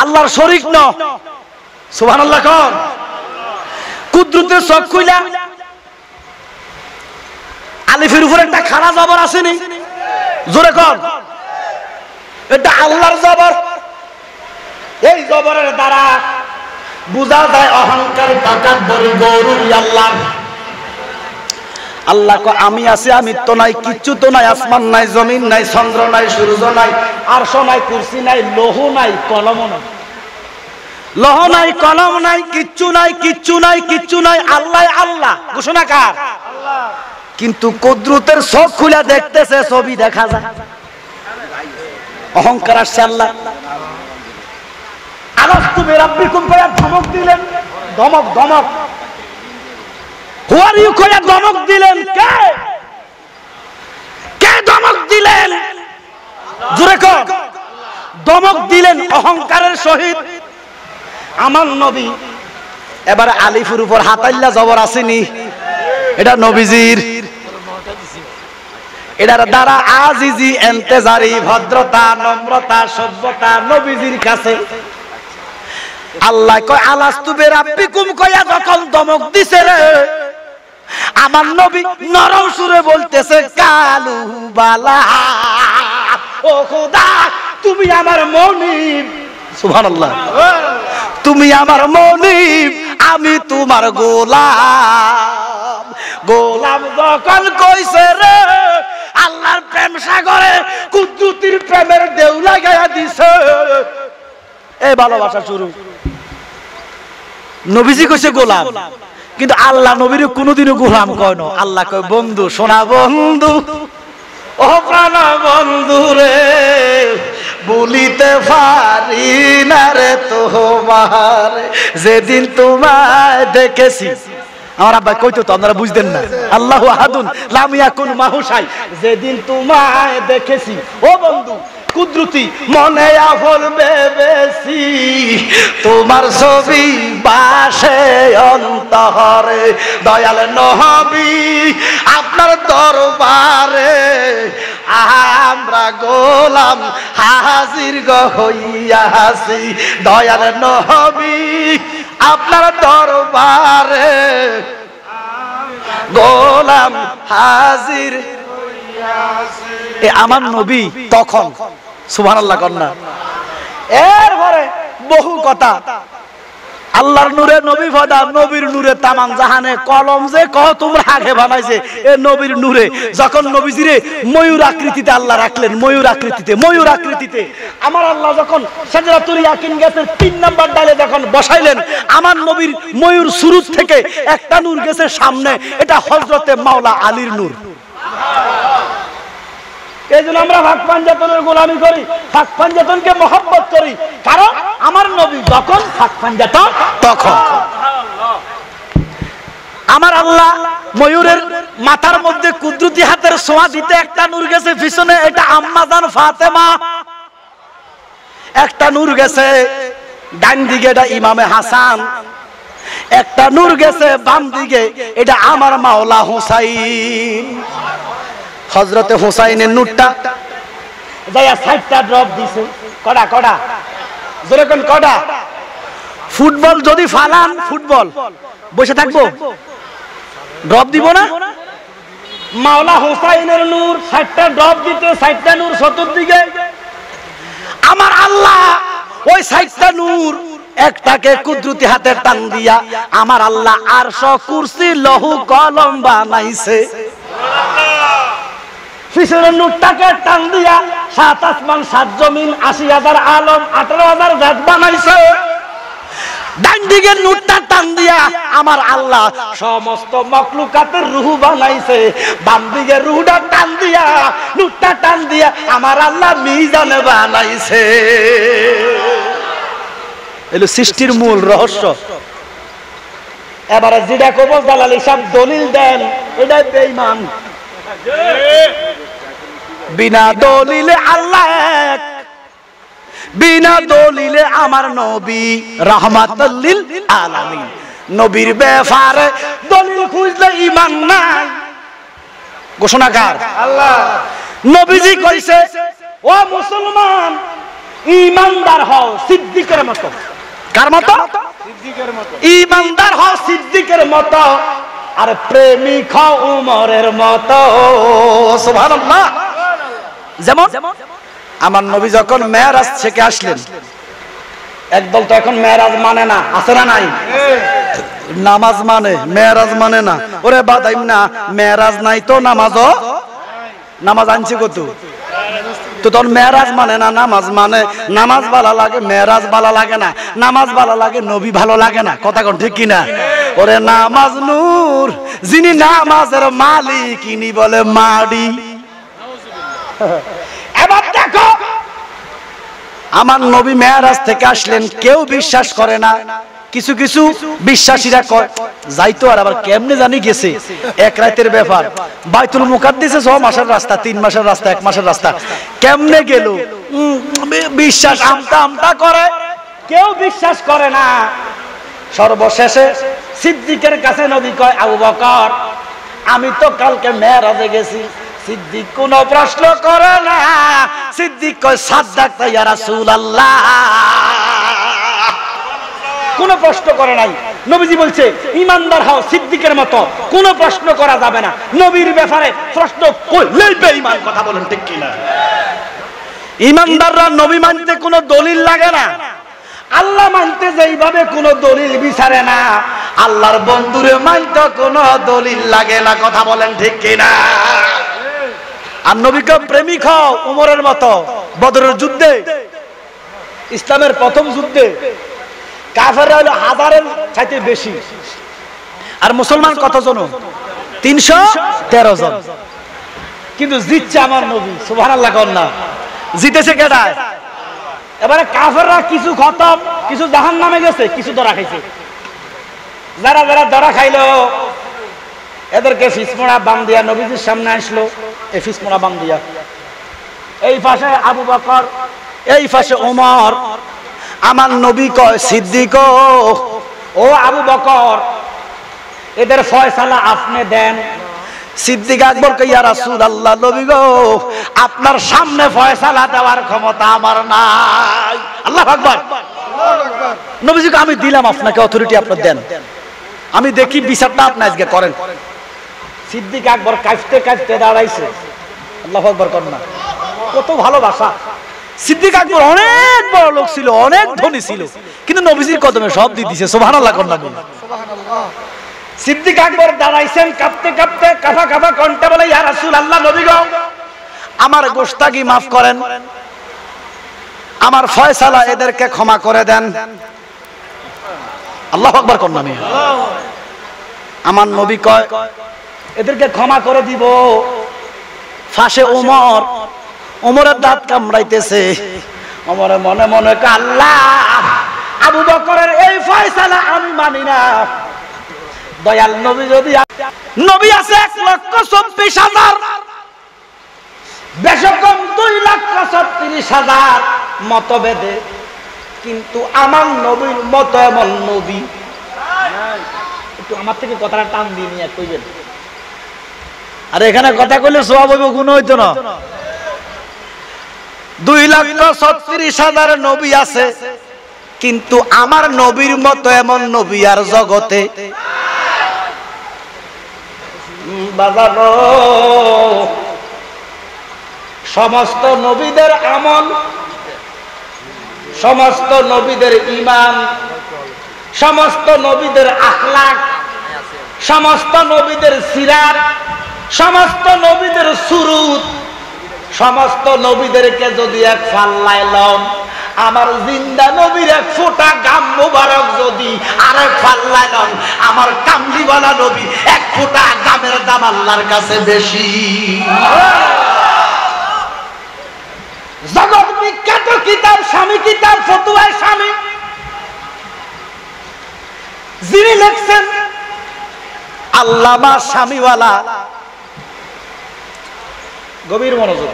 আল্লাহর শরীক ন। সুবহানাল্লাহ কোন। কুদরতের চোখ খুইলা আলিফের উপরে একটা খাড়া জবর আসেনি? জোরে কোন। এটা আল্লাহর জবর। এই জবরের দ্বারা বুঝা যায় অহংকার, তাকাব্বুর, গরুর আল্লাহ। আল্লাহ কো আমি আছি, আমি তো নাই, কিচ্ছু তো নাই। আসমান নাই, জমিন নাই, চন্দ্র নাই, সূর্য নাই, আরশ নাই, কুরসি নাই, লৌহ নাই, কলম নাই। লৌহ নাই, কলম নাই, কিচ্ছু নাই, কিচ্ছু নাই, কিচ্ছু নাই। আল্লাহ আল্লাহ। ঘোষণা কার? আল্লাহ। কিন্তু কুদরতের চোখ খুলে দেখতেছে, ছবি দেখা যায়। অহংকার আসছে আল্লাহ। আলাস্তু বিরাব্বিকুম কয়া ধমক দিলেন। ধমক ধমক। হু আর ইউ কয়া ধমক দিলেন। কে কে ধমক দিলেন? জোরে কর। ধমক দিলেন অহংকারের সহিত আমার নবী। এবার আলিফের উপর হাতাইল্লা জবর আসেনি? এটা নবীজির। এটার দ্বারা আজিজি, এন্তেজারি, ভদ্রতা, নম্রতা, সভ্যতা নবীজির কাছে। আল্লাহ কয় আলাস্তু বিরাব্বিকুম কয়া যখন ধমক দিছে রে, আমার নবী নরম সুরে বলতেছে কালু বালা, ও খোদা তুমি আমার মনিব। সুবহানাল্লাহ। তুমি আমার মনিব, আমি তোমার গোলাম। গোলাম যখন কইছে রে, আল্লাহর প্রেম সাগরে কুদরতির প্রেমের ঢেউ লাগাইয়া দিছে। এই ভালোবাসা শুরু। নবীজি কইছে গোলাম, কিন্তু আল্লাহ নবীর কোনোদিনও গোলাম কয় না। আল্লাহ কয় বন্ধু, সোনা বন্ধু, ও প্রাণ বন্ধু রে, বলিতে পারি না রে তোমার, যেদিন তোমায় দেখেছি। আমার আব্বা কইতো তো, আপনারা বুঝতেন না। আল্লাহু আহাদুন লাম ইয়াকুন মাহু শাই। যেদিন তোমায় দেখেছি ও বন্ধু কুদরতি মনে আফল বেবেছি, তোমার ছবি বাসে অন্তরে। দয়াল নবী আপনার দরবারে আমরা গোলাম হাজির হইয়াছি। দয়াল নবী আপনার দরবারে গোলাম হাজির হইয়াছি। এ আমার নবী তখন। সুবহানাল্লাহ কন্যা। এরপরে বহু কথা। আল্লাহর নূরে নবী ফদা, নবীর নূরে তামাম জাহানে। কলম যে কহ তোমরা আগে বানাইছে, এ নবীর নূরে। যখন নবীজিরে ময়ূর আকৃতিতে আল্লাহ রাখলেন, ময়ূর আকৃতিতে, ময়ূর আকৃতিতে আমার আল্লাহ যখন সিদরাতুল ইয়াকিন গাছের 3 নাম্বার ডালে যখন বসাইলেন, আমার নবীর ময়ূর সুরুত থেকে একটা নূর গেছে সামনে। এটা হযরতে মাওলা আলীর নূর। এই জন্য আমরা ফাঁক পাঞ্জাতনের গোলামি করি, ফাঁক পাঞ্জাতনকে মহব্বত করি, কারণ আমার নবী যখন ফাঁক পাঞ্জাতন তখন। আমার আল্লাহ ময়ূরের মাথার মধ্যে কুদরতি হাতের ছোঁয়া দিতে একটা নূর গেছে পিছনে, এটা আম্মা জান ফাতেমা। একটা নূর গেছে ডান দিকে, এটা ইমামে হাসান। একটা নূর গেছে বাম দিকে, এটা আমার মাওলা হুসাইন। হযরতে হুসাইনের নূরটা যাইয়া 60টা ড্রপ দিছে। কড়া কড়া জোরে কোন কড়া? ফুটবল যদি ফালান, ফুটবল বসে থাকবো, ড্রপ দিব না? মাওলা হুসাইনের নূর 60টা ড্রপ দিতে, 60টা নূর চতুর্দিকে। আমার আল্লাহ ওই 60টা নূর একটাকে কুদরতি হাতে টান দিয়া আমার আল্লাহ আরশ কুরসি লৌহ কলম বানাইছে। পিছনের নূরটাকে টান দিয়া 7 আসমান 7 জমিন 80,000 আলম 18,000 জাত বানাইছে। ডান দিকের নূরটা টান দিয়া আমার আল্লাহ সমস্ত মখলুকাতের রূহ বানাইছে। বাম দিকের রূহটা টান দিয়া, নূরটা টান দিয়া আমার আল্লাহ মিজান বানাইছে। এলো সৃষ্টির মূল রহস্য। এবারে যেটা কবজ দালাল হিসাব দলিল দেন, এটাই বেঈমান। বিনা দলিলে আল্লাহ এক, বিনা দলিলে আমার নবী রাহমাতুল লিল আলামিন। নবীর ব্যাপারে দলিল খুঁজলে ঈমান নাই। ঘোষণাকার আল্লাহ। নবীজি কইছে, ও মুসলমান, ঈমানদার হও সিদ্দিকের মতো। কার মতো? সিদ্দিকের মতো। ঈমানদার হও সিদ্দিকের মতো, আর প্রেমিক হও উমরের মতো। সুবহানাল্লাহ। যেমন আমার নবী যখন মেরাজ থেকে আসলেন, একদল তো এখন মেরাজ মানে না, আছে না নাই? নামাজ মানে, মেরাজ মানে না। ওরে বাদাইম না, মেরাজ নাই তো নামাজও, নামাজ আনছে কত তো তোর মেরাজ মানে না, নামাজ মানে। নামাজ ভালো লাগে, মেরাজ ভালো লাগে না। নামাজ ভালো লাগে, নবী ভালো লাগে না। কথা কোন ঠিক কিনা? ওরে নামাজ নূর, যিনি নামাজের মালিক ইনি বলে মাডি। এবার দেখো, আমার নবী মেরাজ থেকে আসলেন, কেউ বিশ্বাস করে না। কিছু কিছু বিশ্বাসীরা কয় যাইতো, আর আবার কেমনে জানি গেছে, এক রাতের ব্যাপার। বাইতুল মুকাদ্দিসে 6 মাসের রাস্তা, 3 মাসের রাস্তা, 1 মাসের রাস্তা, কেমনে গেল? বিশ্বাস আমতা আমতা করে, কেউ বিশ্বাস করে না। সর্বশেষে সিদ্দিকের কাছে নবী কয়, আবু বকর, আমি তো কালকে মেরাজে গেছি। সিদ্দিক কোনো প্রশ্ন করে না। সিদ্দিক কয়, সাদ্দাকতা ইয়া রাসূলুল্লাহ। কোনো প্রশ্ন করে নাই। নবীজি বলছে, ঈমানদার হও সিদ্দিকের মতো, কোনো প্রশ্ন করা যাবে না। নবীর ব্যাপারে প্রশ্ন করলেই বেঈমান। কথা বলেন ঠিক কিনা? ঈমানদাররা নবী মানতে কোনো দলিল লাগে না। আল্লাহ মানতে যেইভাবে কোনো দলিল বিচারে না, আল্লাহর বন্ধুরে মানতে কোনো দলিল লাগে না। কথা বলেন ঠিক কিনা? আর নবীকে প্রেমিক হও উমরের মতো। বদরের যুদ্ধে, ইসলামের প্রথম যুদ্ধে, কাফেররা হলো 1000-এর চাইতে বেশি, আর মুসলমান কতজন? 313 জন। কিন্তু জিতছে আমার নবী। সুবহানাল্লাহ কন্যা। জিতেছে কেডায়? এবারে কাফেররা কিছু খতম, কিছু জাহান্নামে গেছে, কিছু ধরা খাইছে। যারা যারা ধরা খাইলো, এদেরকে ফিসমোড়া বাম দিয়া নবীজির সামনে আসলো। এই ফিসমোড়া বাম দিয়া, এই পাশে আবু বকর, এই পাশে ওমর। আমার নবী কয়, সিদ্দিক ও আবু বকর, এদের ফয়সালা আপনি দেন। সিদ্দিক আকবর কয়, ইয়া রাসূলুল্লাহ, নবী গো, আপনার সামনে ফয়সালা দেওয়ার ক্ষমতা আমার নাই। আল্লাহু আকবার। নবীজি কয়, আমি দিলাম আপনাকে অথরিটি, আপনি দেন, আমি দেখি বিচারটা আপনি আজকে করেন। সিদ্দিক আকবর কাঁপতে কাঁপতে দাঁড়াইছে। আল্লাহু আকবার কন্যা। কত ভালোবাসা। সিদ্দিক আকবর অনেক বড় লোক ছিল, অনেক ধনী ছিল, কিন্তু নবীজির কদমে সব দিয়ে দিয়েছে। সুবহানাল্লাহ কন্যা। সিদ্দিক আকবর দাঁড়াইছেন কাঁপতে কাঁপতে, কাঁপা কাঁপা কণ্ঠে বলে, ইয়া রাসূলুল্লাহ, নবী গো, আমার গোশতাকি মাফ করেন, আমার ফয়সালা এদেরকে ক্ষমা করে দেন। আল্লাহু আকবার কন্যা। আমার নবী কয়, এদেরকে ক্ষমা করে দিব। ফাঁসে ওমর, ওমরের দাঁত কামড়াইতেছে। ওমরে মনে মনে কয় আল্লাহ, আবু বকরের এই ফয়সালা আমি মানি না। দয়াল নবী যদি নবী আছে 1,24,000, বেশকম 2,36,000 মতভেদে, কিন্তু আমার নবীর মত এমন নবী। একটু আমার থেকে কথাটা টান দিয়ে নিয়ে কইবেন। আর এখানে কথা কইলে সওয়াব হইব, গুণ হইতো না। 2,36,000 নবী আছে, কিন্তু আমার নবীর মতো এমন নবী আর জগতে বাজানো। সমস্ত নবীদের আমল, সমস্ত নবীদের ঈমান, সমস্ত নবীদের আখলাক, সমস্ত নবীদের সিরাত, সমস্ত নবীদের সুরুত, সমস্ত নবীদেরকে যদি এক পাল্লায় লন, আমার জিন্দা নবীর এক ফোঁটা গাম মোবারক যদি আরেক পাল্লায় লন, আমার কামলিওয়ালা নবী এক ফোঁটা গামের দাম আল্লাহর কাছে বেশি। জগৎ বিখ্যাত কিতাব স্বামী কিতাব ফতুয়ায়ে স্বামী, যিনি লিখছেন আল্লামা স্বামীওয়ালা, গভীর মনোযোগ,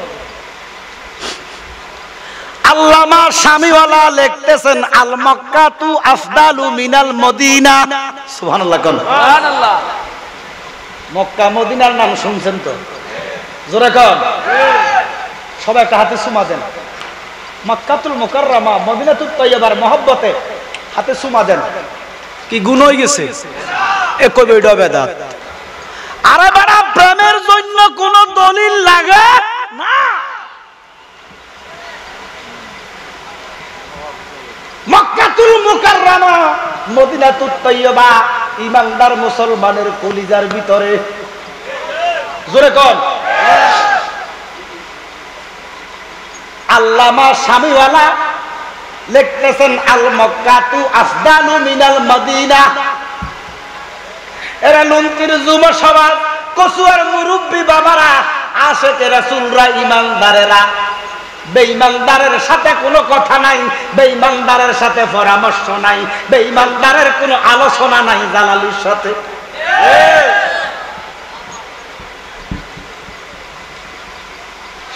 আল্লামা স্বামীওয়ালা লিখতেছেন আল মক্কাতু আফদালু মিনাল মদিনা। সুবহানাল্লাহ কোন সুবহানাল্লাহ। মক্কা মদিনার নাম শুনছেন তো? জোরে কোন। সবাই একটা হাতে চুমা দেন। মক্কাতুল মুকাররমা মদিনাতুত তয়্যিবার মহব্বতে হাতে চুমা দেন। কি গুণ হয়ে গেছে? এ কবি এটা বেদাত। আরে বাড়া, প্রেমের জন্য কোন দলিল লাগে না। মক্কাতুল মুকাররমা মদিনাতুত তয়্যিবা ঈমানদার মুসলমানের কলিজার ভিতরে। জোরে কোন। আল্লামা স্বামীওয়ালা লিখতেছেন আল মক্কাতু আফদালু মিনাল মদিনা। এরা লুঙ্কির যুব সমাজ, কচুয়ার মুরব্বী বাবারা, আশেকে রাসূলরা, ঈমানদারেরা, বেঈমানদারের সাথে কোনো কথা নাই, বেঈমানদারের সাথে পরামর্শ নাই, বেঈমানদারের কোনো আলোচনা নাই জালালির সাথে।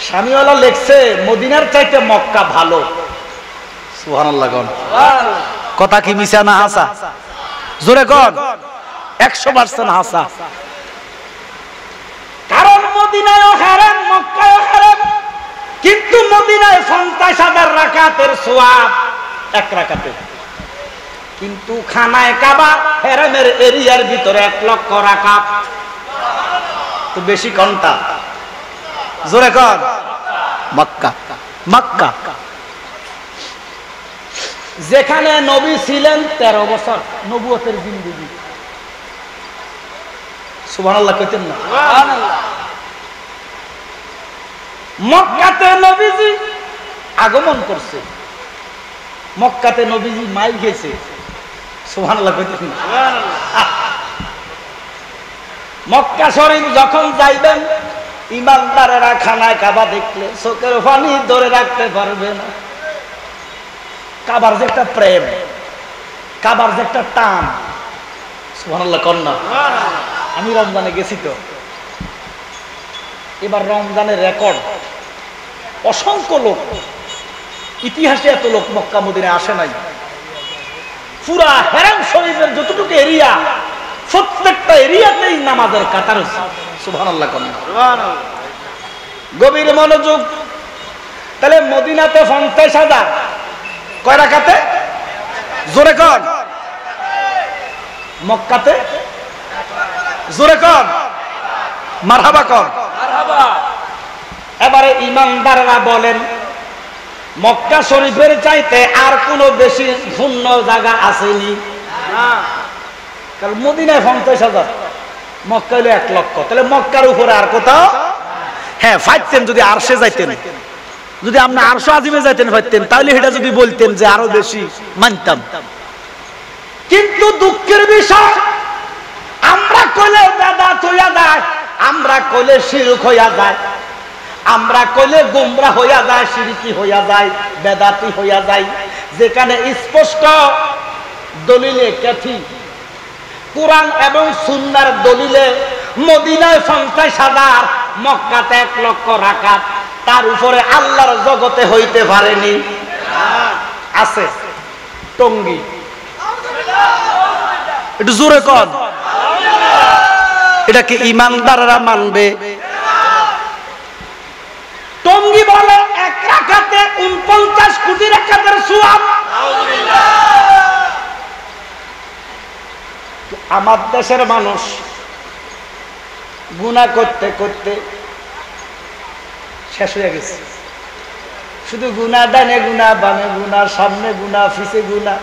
স্বামীওয়ালা লেখছে মদিনার চাইতে মক্কা ভালো। সুবহানাল্লাহ কোন। কথা কি মিছা না হাসা? জোরে কোন। 100% হাসা। কারণ মদিনায়ও হারাম, মক্কায়ও হারাম, কিন্তু মদিনায় 50,000 রাকাতের সওয়াব এক রাকাতে, কিন্তু খানায় কাবা হারামের এরিয়ার ভিতরে 1,00,000 রাকাত। তো বেশি কোনটা? জোরে কর। মক্কা। মক্কা যেখানে নবী ছিলেন 13 বছর নবুয়তের জিন্দেগি। সুবহানাল্লাহ কইতেন না? সুবহানাল্লাহ। মক্কাতে নবীজি আগমন করছে, মক্কাতে নবীজি মাইল গেছে। সুবহানাল্লাহ কইতেন না? সুবহানাল্লাহ। মক্কা শরীফ যখন যাইবেন, ঈমানদারেরা খানায় কাবা দেখলে চোখের পানি ধরে রাখতে পারবে না। কাবার যে একটা প্রেম, কাবার যে একটা টান। সুবহানাল্লাহ কন্যা। আমি রমজানে গেছি তো, এবার রমজানের রেকর্ড, অসংখ্য লোক, ইতিহাসে এত লোক মক্কা মদিনায় আসে নাই। পুরা হারাম শরীফের যতটুকু এরিয়া, প্রত্যেকটা এরিয়াতেই নামাজের কাতার হচ্ছে। সুবহানাল্লাহ কন্যা। সুবহানাল্লাহ। গভীর মনোযোগ। তাহলে মদিনাতে 50,000 কয় রাকাতে? জোরে কর। মক্কাতে জোরে কর, মারহাবা কর। মারহাবা। এবারে ঈমানদাররা বলেন, মক্কা শরীফের চাইতে আর কোনো বেশি শূন্য জায়গা আসেনি না। কারণ মদিনায় 50,000, মক্কা হলো 1,00,000। তাহলে মক্কার উপরে আর কোথাও? হ্যাঁ, ফাইতেন যদি আরশে যাইতেন, যদি আপনি আরশে আজিমে যাইতেন ফাইতেন, তাহলে এটা যদি বলতেন যে আরো বেশি, মানতাম। কিন্তু দুঃখের বিষয়, আমরা কইলে বেদাত হইয়া যায়, আমরা কইলে শিরক হইয়া যায়। আমরা কইলে গোমরা হইয়া যায়, শিরকি হইয়া যায়, বেদাতি হইয়া যায়। যেখানে স্পষ্ট দলিলে কাঠি কোরআন এবং সুন্নাহর দলিলে মদিনায় 50,000, মক্কাতে 1 লক্ষ রাকাত, তার উপরে আল্লাহর জগতে হইতে পারেনি। আছে টঙ্গী, একটু জোরে কর, এটা কি ইমানদাররা মানবে? টঙ্গী বলে 1 রাকাতে 49 কোটি রাকাতের সওয়াব। আমার দেশের মানুষ গুনাহ করতে করতে শেষ হয়ে গেছে। শুধু গুনাহ, ডানে গুনাহ, বামে গুনাহ, সামনে গুনাহ, পিছে গুনাহ,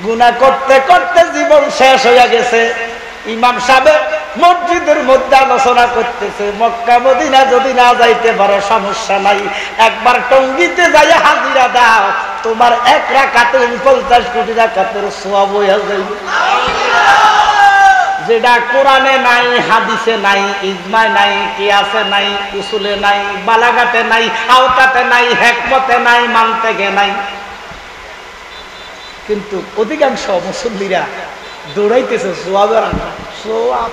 গুনাহ করতে করতে জীবন শেষ হয়ে গেছে। ইমাম সাহেব মসজিদের মধ্যে আলোচনা করতেছে, মক্কা মদিনা যদি না যাইতে পারো সমস্যা নাই, একবার টঙ্গীতে যাইয়া হাজিরা দাও, তোমার 1 রাকাতে 49 কোটি রাকাতের সওয়াব হইয়া যাইবে। যেটা কোরআনে নাই, হাদিসে নাই, ইজমায় নাই, কিয়াসে নাই, উসুলে নাই, বালাগাতে নাই, আওতাতে নাই, হিকমতে নাই, মানতেকে নাই। কিন্তু অধিকাংশ মুসল্লিরা দৌড়াইতেছে সওয়াবের সওয়াব।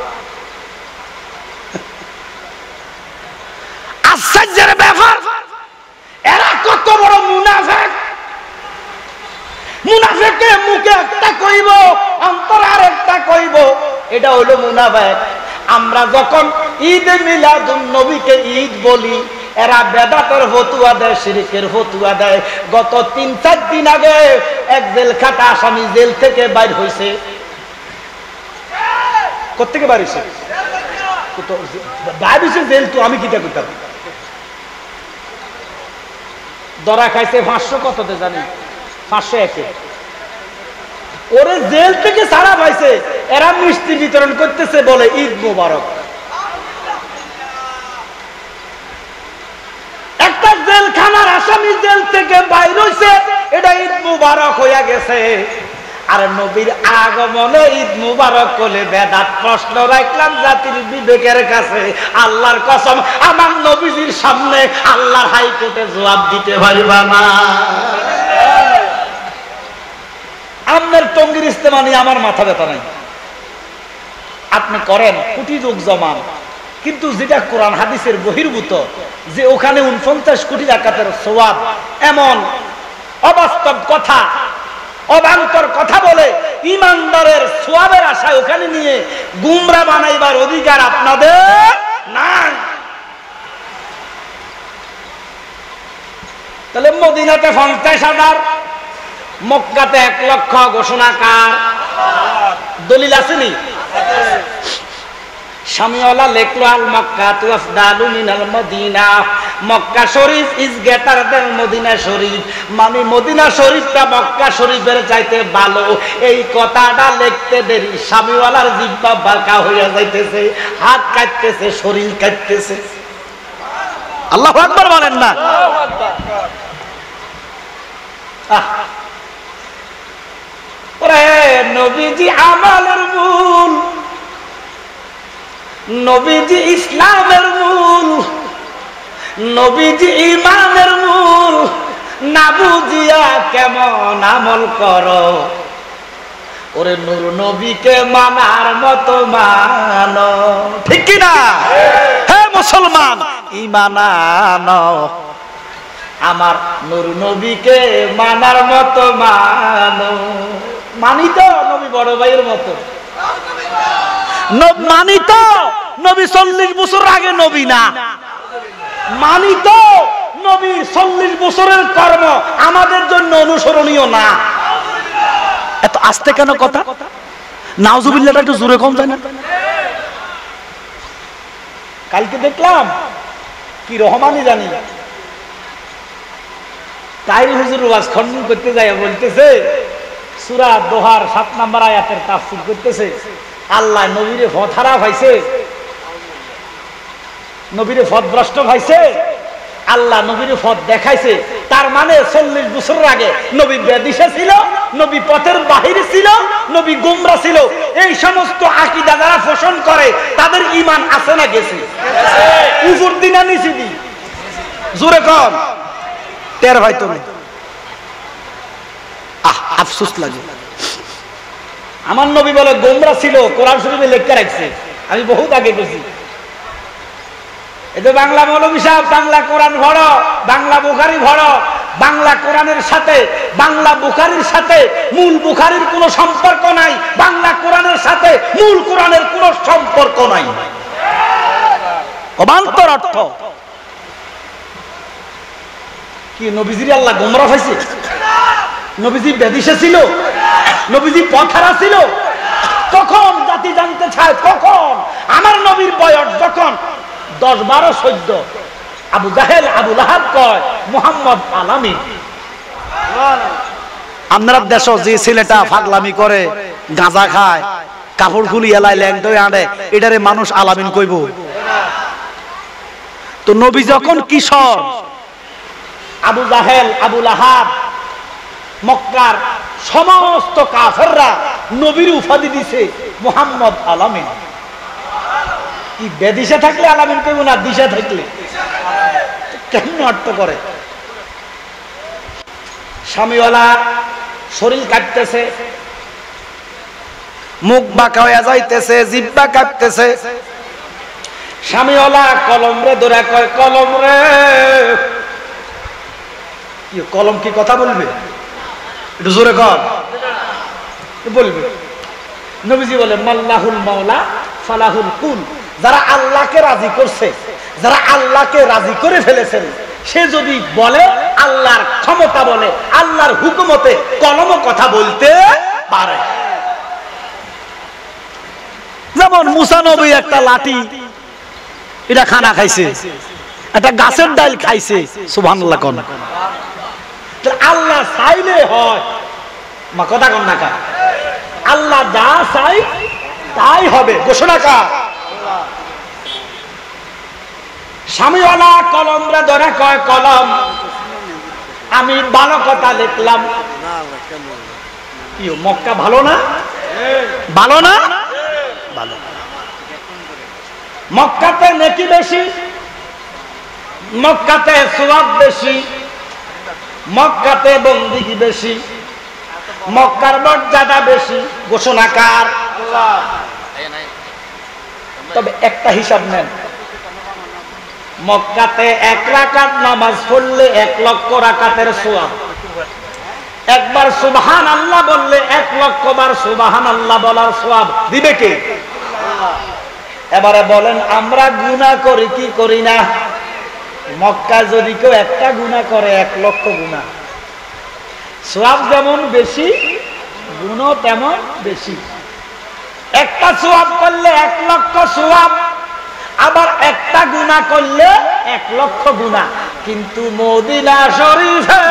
আশ্চর্যের ব্যাপার, এরা কত বড় মুনাফিক! মুনাফিকে মুখে একটা কইব, অন্তরে আরেকটা কইব, এটা হলো মুনাফিক। আমরা যখন ঈদে মিলাদুন নবীকে ঈদ বলি, এরা বেদাতের ফতুয়া দেয়, শিরকের ফতুয়া দেয়। গত 3-4 দিন আগে এক জেলখাটা আসামি জেল থেকে বাইর হইছে। কোত্থেকে বাইর হইছে? বাইর হইছে জেল, তো আমি কিটা করতাম? ধরা খাইছে 500 কততে জানি, 501। ওরে জেল থেকে ছাড়া পাইছে, এরা মিষ্টি বিতরণ করতেছে, বলে ঈদ মোবারক। একটা জেলখানার আসামি জেল থেকে বাইর হইছে, এটা ঈদ মোবারক হইয়া গেছে। আর নবীর আগমনে ঈদ মোবারক বলে বেদাত। প্রশ্ন রাখলাম জাতির বিবেকের কাছে, আল্লাহর কসম, আমার নবীজির সামনে আল্লাহর হাইকোর্টে জবাব দিতে পারবা না। আপনার টঙ্গীর ইস্তেমা নিয়ে আমার মাথা ব্যথা নাই, আপনি করেন, কোটি যোগ জমান। কিন্তু যেটা কোরআন হাদিসের বহির্ভূত, যে ওখানে 49 কোটি রাকাতের সওয়াব, এমন অবাস্তব কথা, অবান্তর কথা বলে ইমানদারের সওয়াবের আশায় ওখানে নিয়ে গুমরা বানাইবার অধিকার আপনাদের নাই। তাহলে মদিনাতে 50,000, মক্কাতে 1 লক্ষ ঘোষণা কার? দলিল আসেনি? শামিওয়ালা লেখলো, আল মক্কা তু আফদালু মিনাল মদিনা। মক্কা শরীফ ইজ গ্রেটার দেন মদিনা শরীফ, মানে মদিনা শরীফটা মক্কা শরীফের চাইতে ভালো। এই কথাটা লিখতে দেরি শামিওয়ালার জিহ্বা বাঁকা হইয়া যাইতেছে, হাত কাটতেছে, শরীর কাটতেছে। আল্লাহু আকবার বলেন না? ওরে নবীজি আমালের মূল, নবীজি ইসলামের মূল, নবীজি ইমানের মূল। না বুঝিয়া কেমন আমল করো, ওরে নূর নবীকে মানার মতো মানো। ঠিক কি না? হে মুসলমান, ঈমান আনো, আমার নূর নবীকে মানার মতো মানো। মানি তো নবী বড় ভাইয়ের মতো, মানি তো নবী 40 বছর আগে নবী না, মানি তো নবী 40 বছরের কর্ম আমাদের জন্য অনুসরণীয় না। এত আস্তে কেন কথা? নাউজুবিল্লাহটা একটু জোরে কম যায় না? কালকে দেখলাম কি রহমানি জানি তাই হুজুর ওয়াজ খণ্ডন করতে যায়, বলতেছে সূরা দোহার 7 নম্বর আয়াতের তাফসীর করতেছে, আল্লাহ নবীরে ফতহারা ভাইছে, নবীরে ফতভ্রষ্ট ভাইছে, আল্লাহ নবীরে ফত দেখাইছে। তার মানে 40 বছর আগে নবী বেদিশা ছিল, নবী পথের বাহিরে ছিল, নবী গোমরা ছিল। এই সমস্ত আকীদা যারা পোষণ করে তাদের ঈমান আছে না গেছে? উপর দিনা নিচে দি জোরে কর টের ভাই তুমি আফসোস লাগে আমার নবী বলে গোমরা ছিল কোরআন শরীফে লেখা রাখছে আমি বহুত আগে গেছি এটা বাংলা মৌলভী সাহেব বাংলা কোরআন ভরো বাংলা বুখারী ভরো বাংলা কোরআনের সাথে বাংলা বুখারীর সাথে মূল বুখারীর কোনো সম্পর্ক নাই বাংলা কোরআনের সাথে মূল কোরআনের কোনো সম্পর্ক নাই অবান্তর অর্থ কি নবীজির আল্লাহ গোমরা হয়েছে নবীজি বেদিশে ছিল নবীজি পথহারা ছিল কখন জাতি জানতে চায় কখন আমার নবীর বয়স যখন 10-12 14 আবু জাহেল আবু লাহাব কয় মুহাম্মদ আলামিন আপনার দেশ যে ছেলেটা পাগলামি করে গাঁজা খায় কাপড় খুলি এলাই ল্যাংটোয় আনে এটারে মানুষ আলামিন কইব তো নবী যখন কিশোর আবু জাহেল আবু লাহাব মক্কার সমস্ত কাফেররা নবীর উপাধি দিছে মুহাম্মদ আলামিন কি বেদিশা থাকলে আলামিন কইব না দিশা থাকলে কেমন অর্থ করে স্বামীওয়ালা শরীর কাটতেছে মুখ বাঁকা হয়ে যাইতেছে জিহ্বা কাটতেছে স্বামীওয়ালা কলম রে ধরে কয় কলম রে কি কলম কি কথা বলবে একটু জোরে কর বলবে নবীজি বলে মাল্লাহুল মাওলা ফালাহুল কুল যারা আল্লাহকে রাজি করছে যারা আল্লাহকে রাজি করে ফেলেছেন সে যদি বলে আল্লাহর ক্ষমতা বলে আল্লাহর হুকুমতে কলম কথা বলতে পারে যেমন মুসা নবী একটা লাঠি এটা খানা খাইছে একটা গাছের ডাল খাইছে সুবহানাল্লাহ কোন আল্লাহ চাইলে হয় মা কথা কন না কা আল্লাহ যা চাই তাই হবে ঘোষণা কা স্বামীওয়ালা কলম রে ধরে কয় কলম আমি ভালো কথা লিখলাম মক্কা ভালো না ভালো না ভালো মক্কাতে নেকি বেশি মক্কাতে সওয়াব বেশি মক্কাতে বন্দিগি বেশি মক্কার মর্যাদা বেশি ঘোষণাকার আল্লাহ তবে একটা হিসাব নেন মক্কাতে 1 রাকাত নামাজ পড়লে 1 লক্ষ রাকাতের সওয়াব একবার সুবহানাল্লাহ বললে 1 লক্ষ বার সুবহানাল্লাহ বলার সওয়াব দিবে কে আল্লাহ এবারে বলেন আমরা গুনাহ করি কি করি না মক্কা যদি কেউ একটা গুনাহ করে 1 লক্ষ গুনাহ সওয়াব যেমন বেশি গুনাহ তেমন বেশি একটা সওয়াব করলে 1 লক্ষ সওয়াব আবার একটা গুনাহ করলে 1 লক্ষ গুনাহ কিন্তু মদিনা শরীফে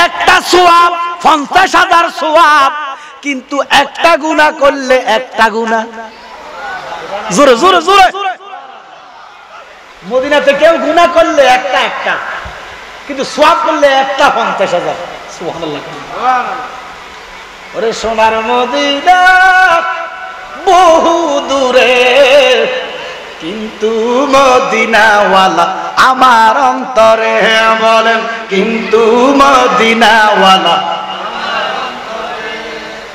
একটা সওয়াব 50,000 সওয়াব কিন্তু একটা গুনাহ করলে একটা গুনাহ জোরে জোরে জোরে মদিনাতে কেউ গুনাহ করলে একটা একটা কিন্তু সওয়াব করলে একটা 50,000 সুবহানাল্লাহ সুবহানাল্লাহ ওরে সোনার মদিনা বহু দূরে কিন্তু মদিনাওয়ালা আমার অন্তরে বলেন কিন্তু মদিনাওয়ালা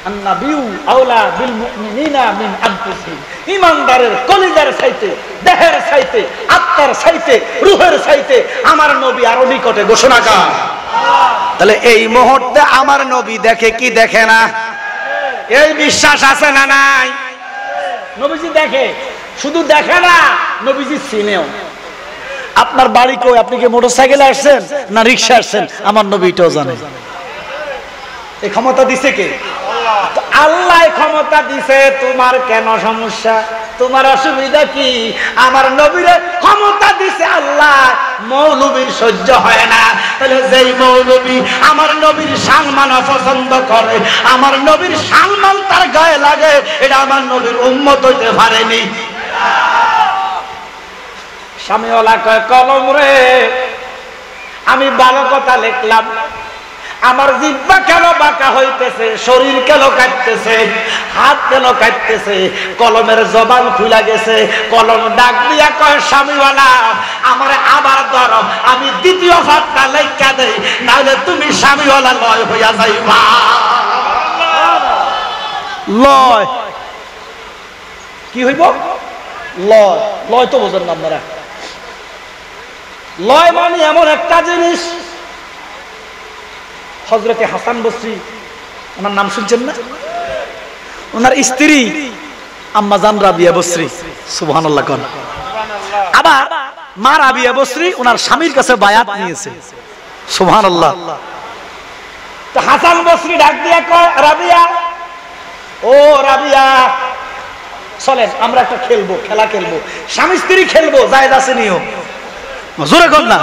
আন-নাবিয়্যু আওলা বিল মুমিনিনা মিন আনফুসিহিম ঈমানদারের কলিজার চাইতে দেহের চাইতে আত্মার চাইতে রূহের চাইতে আমার নবী আরো নিকটে ঘোষণা করেন তাহলে এই মুহূর্তে আমার নবী দেখে কি দেখে না এই বিশ্বাস আছে না নাই নবীজি দেখে শুধু দেখে না নবীজি চিনেও আপনার বাড়ি কই আপনি কি মোটরসাইকেলে আসছেন না রিকশা আসছেন আমার নবী এটাও জানে এই ক্ষমতা দিছে কে আল্লাহ ক্ষমতা দিছে তোমার কেন সমস্যা তোমার অসুবিধা কি আমার নবীর ক্ষমতা দিছে আল্লাহ মৌলবীর সহ্য হয় না তাহলে যেই মৌলবী আমার নবীর সম্মান অপছন্দ করে আমার নবীর সম্মান তার গায়ে লাগে এটা আমার নবীর উম্মত হইতে পারেনি স্বামীওয়ালা কয় কলম রে আমি ভালো কথা লিখলাম আমার জিহ্বা কেন বাঁকা হইতেছে, শরীর কেন কাটতেছে, হাত কেন কাটতেছে, কলমের জবান খুলে গেছে। কলম ডাক দিয়া কয় স্বামীওয়ালা আমার আবার ধরো, আমি দ্বিতীয় ফাঁকটা লেখা দেই, নাহলে তুমি স্বামীওয়ালা লয় হইয়া যাইবা। লয় কি হইব? লয়। লয় তো বোঝেন না আপনারা। লয় মানে এমন একটা জিনিস, হযরতে হাসান বসরি, ওনার নাম শুনছেন না? ওনার স্ত্রী আম্মা জান রাবিয়া বসরি, সুবহানাল্লাহ কোন। আবার মা রাবিয়া বসরি ওনার স্বামীর কাছে বায়াত নিয়েছে, সুবহানাল্লাহ। তো হাসান বসরি ডাক দিয়া কয় রাবিয়া, ও রাবিয়া চলেন আমরা একটা খেলবো, খেলা খেলবো, স্বামী স্ত্রী খেলবো, জায়েজ আছে নিও, জোরে কর না।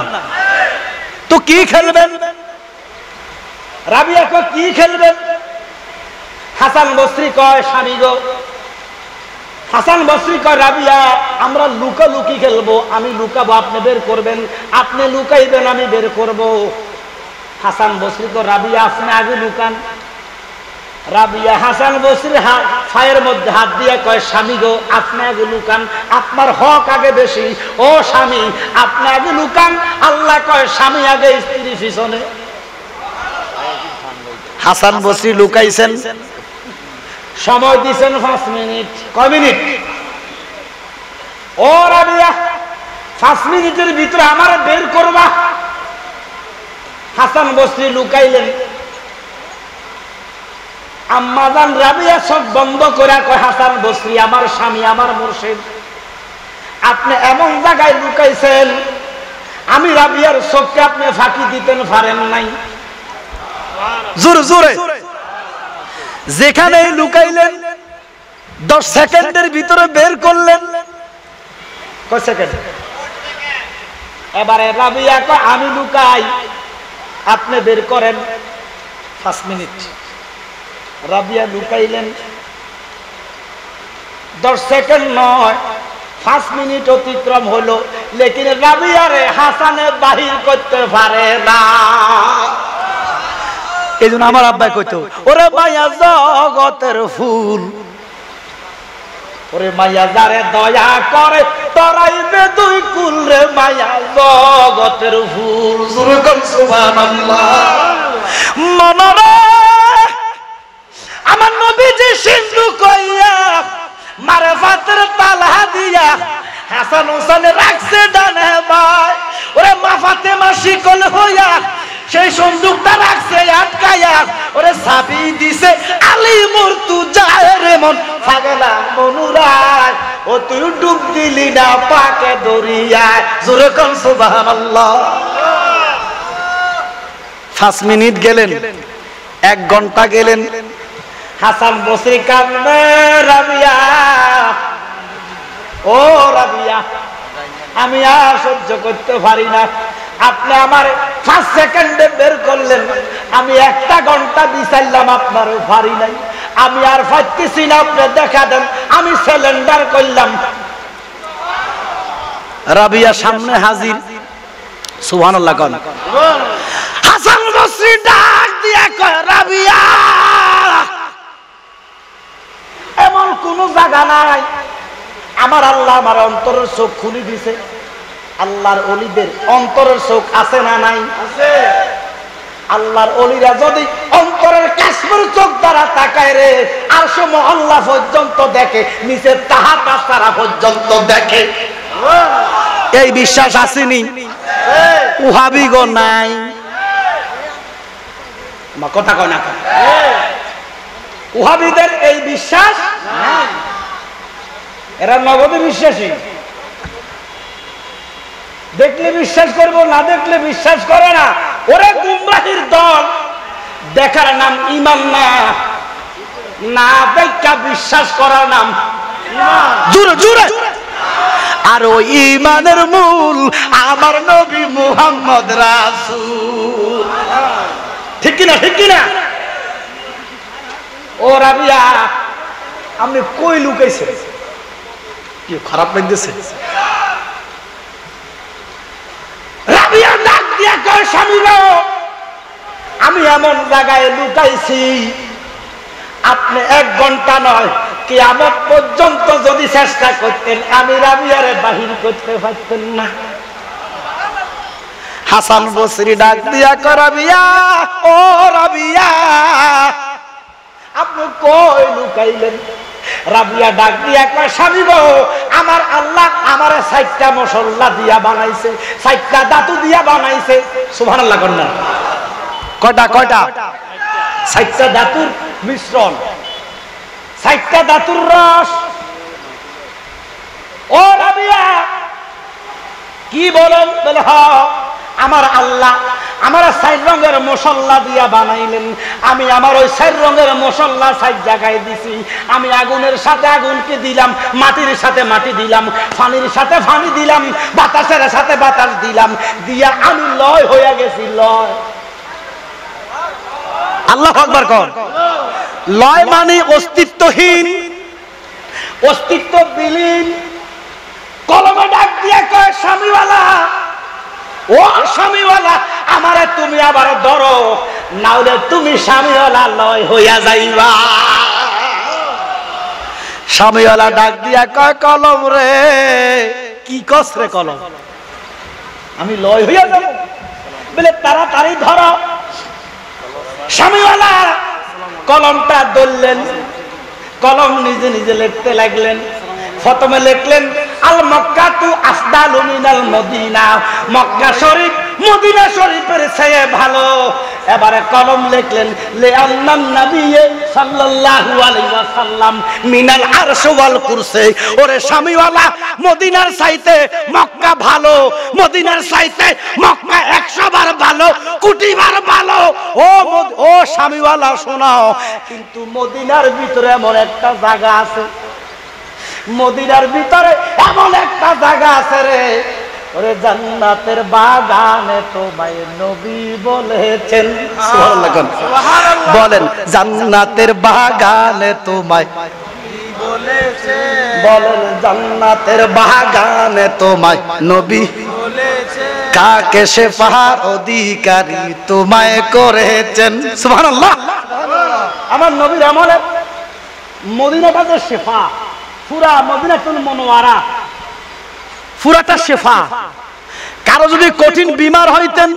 তো কি খেলবেন? রাবিয়া কয় কি খেলবেন? হাসান বসরি কয় স্বামী গো। হাসান বসরি কয় রাবিয়া আমরা লুকালুকি খেলবো, আমি লুকাবো আপনি বের করবেন, আপনি লুকাইবেন আমি বের করব। হাসান বসরি কয় রাবিয়া আপনি আগে লুকান। রাবিয়া হাসান বসরির পায়ের মধ্যে হাত দিয়ে কয় স্বামী গো আপনি আগে লুকান, আপনার হক আগে বেশি, ও স্বামী আপনি আগে লুকান। আল্লাহ কয় স্বামী আগে স্ত্রী পিছনে। হাসান বসরি লুকাইছেন, সময় দিয়েছেন 5 মিনিট। কয় মিনিট? ও রাবিয়া 5 মিনিটের ভিতরে আমার বের করবা। হাসান বসরি লুকাইলেন। আম্মা জান রাবিয়া চোখ বন্ধ করে কয় হাসান বসরি আমার স্বামী আমার মুর্শিদ, আপনি এমন জায়গায় লুকাইছেন আমি রাবিয়ার চোখকে আপনি ফাঁকি দিতেন পারেন নাই। জোরে জোরে যেখানে লুকাইলেন 10 সেকেন্ডের ভিতরে বের করলেন। কয় সেকেন্ড? এবারে রাবিয়া কয় আমি লুকাই আপনি বের করেন 5 মিনিট। রাবিয়া লুকাইলেন 10 সেকেন্ড নয় 5 মিনিট অতিক্রম হলো, লেকিন রাবিয়ারে হাসানে বাহির করতে পারে না। এই জন্য আমার আব্বাই কইতো ওরে মাইয়া জগতের ফুল, ওরে মাইয়া যারে দয়া করে তরাইবে 2 কুল রে মাইয়া জগতের ফুল। সুবহানাল্লাহ। মনরে আমার নবীজি সিন্ধু কইয়া মারফাতের তালা দিয়া হাসান হোসেন রাখছে ডানে বাই, ওরে মা ফাতেমা শিকল হইয়া সেই সন্দুকটা রাখছে আটকায়া, ওরে চাবি দিছে আলী মুর্তুজায় রে মন পাগলা মনুরায়, ও তুই ডুব দিলি না পাকে দরিয়ায়। জোরে কোন সুবহানাল্লাহ। 5 মিনিট গেলেন, 1 ঘন্টা গেলেন, হাসান বসরি কান্দে রাবিয়া, ও রাবিয়া আমি আর সহ্য করতে পারি না, আপনি আমার 5 সেকেন্ডে বের করলেন, আমি 1 ঘন্টা বিচারলাম আপনারও পারি নাই, আমি আর পারতেছি না, আপনি দেখা দেন, আমি সিলিন্ডার করলাম। রাবিয়া সামনে হাজির, সুবহানাল্লাহ কোন। হাসান বসরি ডাক দিয়া কয় রাবিয়া এমন কোন জায়গা নাই, আমার আল্লাহ আমার অন্তরের চোখ খুলে দিছে। আল্লাহর ওলিদের অন্তরের চোখ আছে না নাই? আছে। আল্লাহর ওলিরা যদি অন্তরের কাশফুর চোখ দ্বারা তাকায় রে আরশ মহল্লা পর্যন্ত দেখে, নিচের তাহাতা তারা পর্যন্ত দেখে। এই বিশ্বাস আসেনি? ওহাবি গো নাই, কথা কয় না। ওহাবিদের এই বিশ্বাস নাই, এরা নগদে বিশ্বাসী, দেখলে বিশ্বাস করবো, না দেখলে বিশ্বাস করে না। ওরে গুমরাহির দল, দেখার নাম ঈমান না, না দেখা বিশ্বাস করার নাম জোরে জোরে। আর ওই ঈমানের মূল আমার নবী মুহাম্মদ রাসূল। ঠিক কিনা? ঠিক কিনা? ও রাবিয়া আপনি কই লুকাইছেন? কি খারাপ লাগতেছে? রাবিয়া ডাক দিয়া কয় স্বামী গো আমি এমন জায়গায় লুকাইছি আপনি 1 ঘন্টা নয় কিয়ামত পর্যন্ত যদি চেষ্টা করতেন আমি রাবিয়ারে বাহির করতে পারতেন না। হাসান বসরি ডাক দিয়া কয় রাবিয়া, ও রাবিয়া আপনি কই লুকাইলেন? রাবিয়া ডাক দিয়া কয় স্বামী গো, আমার আল্লাহ আমারে 4টা মশলা দিয়া বানাইছে, 4টা ধাতু দিয়া বানাইছে। সুবহানাল্লাহ কন্যা কয়টা? 4টা ধাতুর মিশ্রণ, 4টা ধাতুর রস। ও রাবিয়া কি বলেন? বলে হ্যাঁ, আমার আল্লাহ আমার 4 রঙের মশলা দিয়া বানাইলেন, আমি আমার ওই 4 রঙের মশলা 4 জায়গায় দিছি। আমি আগুনের সাথে আগুনকে দিলাম, মাটির সাথে মাটি দিলাম, পানির সাথে পানি দিলাম, বাতাসের সাথে বাতাস দিলাম, দিয়া আমি লয় হয়ে গেছি। লয়, আল্লাহু আকবার কর। লয় মানে অস্তিত্বহীন, অস্তিত্ব বিলীন। কলমে ডাক দিয়ে কয় স্বামীওয়ালা, ও স্বামীওয়ালা আমারে তুমি আবার ধরো, নাহলে তুমি স্বামীওয়ালা লয় হইয়া যাইবা। স্বামীওয়ালা ডাক দিয়া কয় কলম রে, কি কস রে কলম, আমি লয় হইয়া যাব? বলে তাড়াতাড়ি ধরো। স্বামীওয়ালা কলমটা ধরলেন, কলম নিজে নিজে লিখতে লাগলেন। প্রথমে লিখলেন আল মক্কা তু আফদালু মিনাল মদিনা, মক্কা শরীফ মদিনা শরীফের চেয়ে ভালো। এবারে কলম লিখলেন লে আন্নান নবী সাল্লাল্লাহু আলাইহি ওয়াসাল্লাম মিনাল আরশ ওয়াল কুরসি। ওরে স্বামীওয়ালা মদিনার চাইতে মক্কা ভালো, মদিনার চাইতে মক্কা 100 বার ভালো, কোটি বার ভালো। ও স্বামীওয়ালা শোনাও, কিন্তু মদিনার ভিতরে এমন একটা জায়গা আছে, মদিনার ভিতরে এমন একটা জায়গা আছে রে, ওরে জান্নাতের বাগানে তোমায় নবী বলেছেন। সুবহানাল্লাহ বলেন, জান্নাতের বাগানে তোমায় বলেছেন, বলেন জান্নাতের বাগানে তোমায় নবী বলেছেন, কাকে শেফার অধিকারী তোমায় করেছেন। সুবহানাল্লাহ। আমার নবীর আমলে মদিনাটা যে শেফা, পুরা মদিনাতুল মুনাওয়ারা পুরাটা শেফা। কারো যদি কঠিন বিমার হইতেন,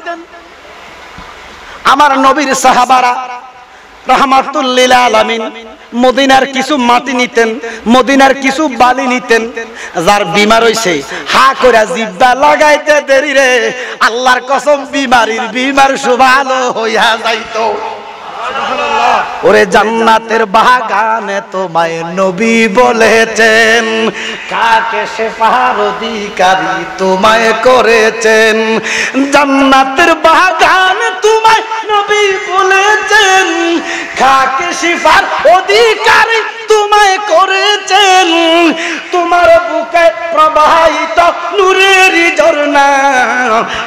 আমার নবীর সাহাবারা রাহমাতুল লিল আলামিন মদিনার কিছু মাটি নিতেন, মদিনার কিছু বালি নিতেন। যার বিমার হইছে হা করে জিব্বা লাগাইতে দেরি রে, আল্লাহর কসম বিমার ভালো হইয়া যাইতো। ওরে জান্নাতের বাগানে তোমায় নবী বলেছেন, কাকে শেফার অধিকারী তোমায় করেছেন। জান্নাতের বাগানে তোমায় নবী বলেছেন, কাকে শেফার অধিকারী তোমায় করেছেন। তোমার বুকে প্রবাহিত নূরের ঝর্ণা,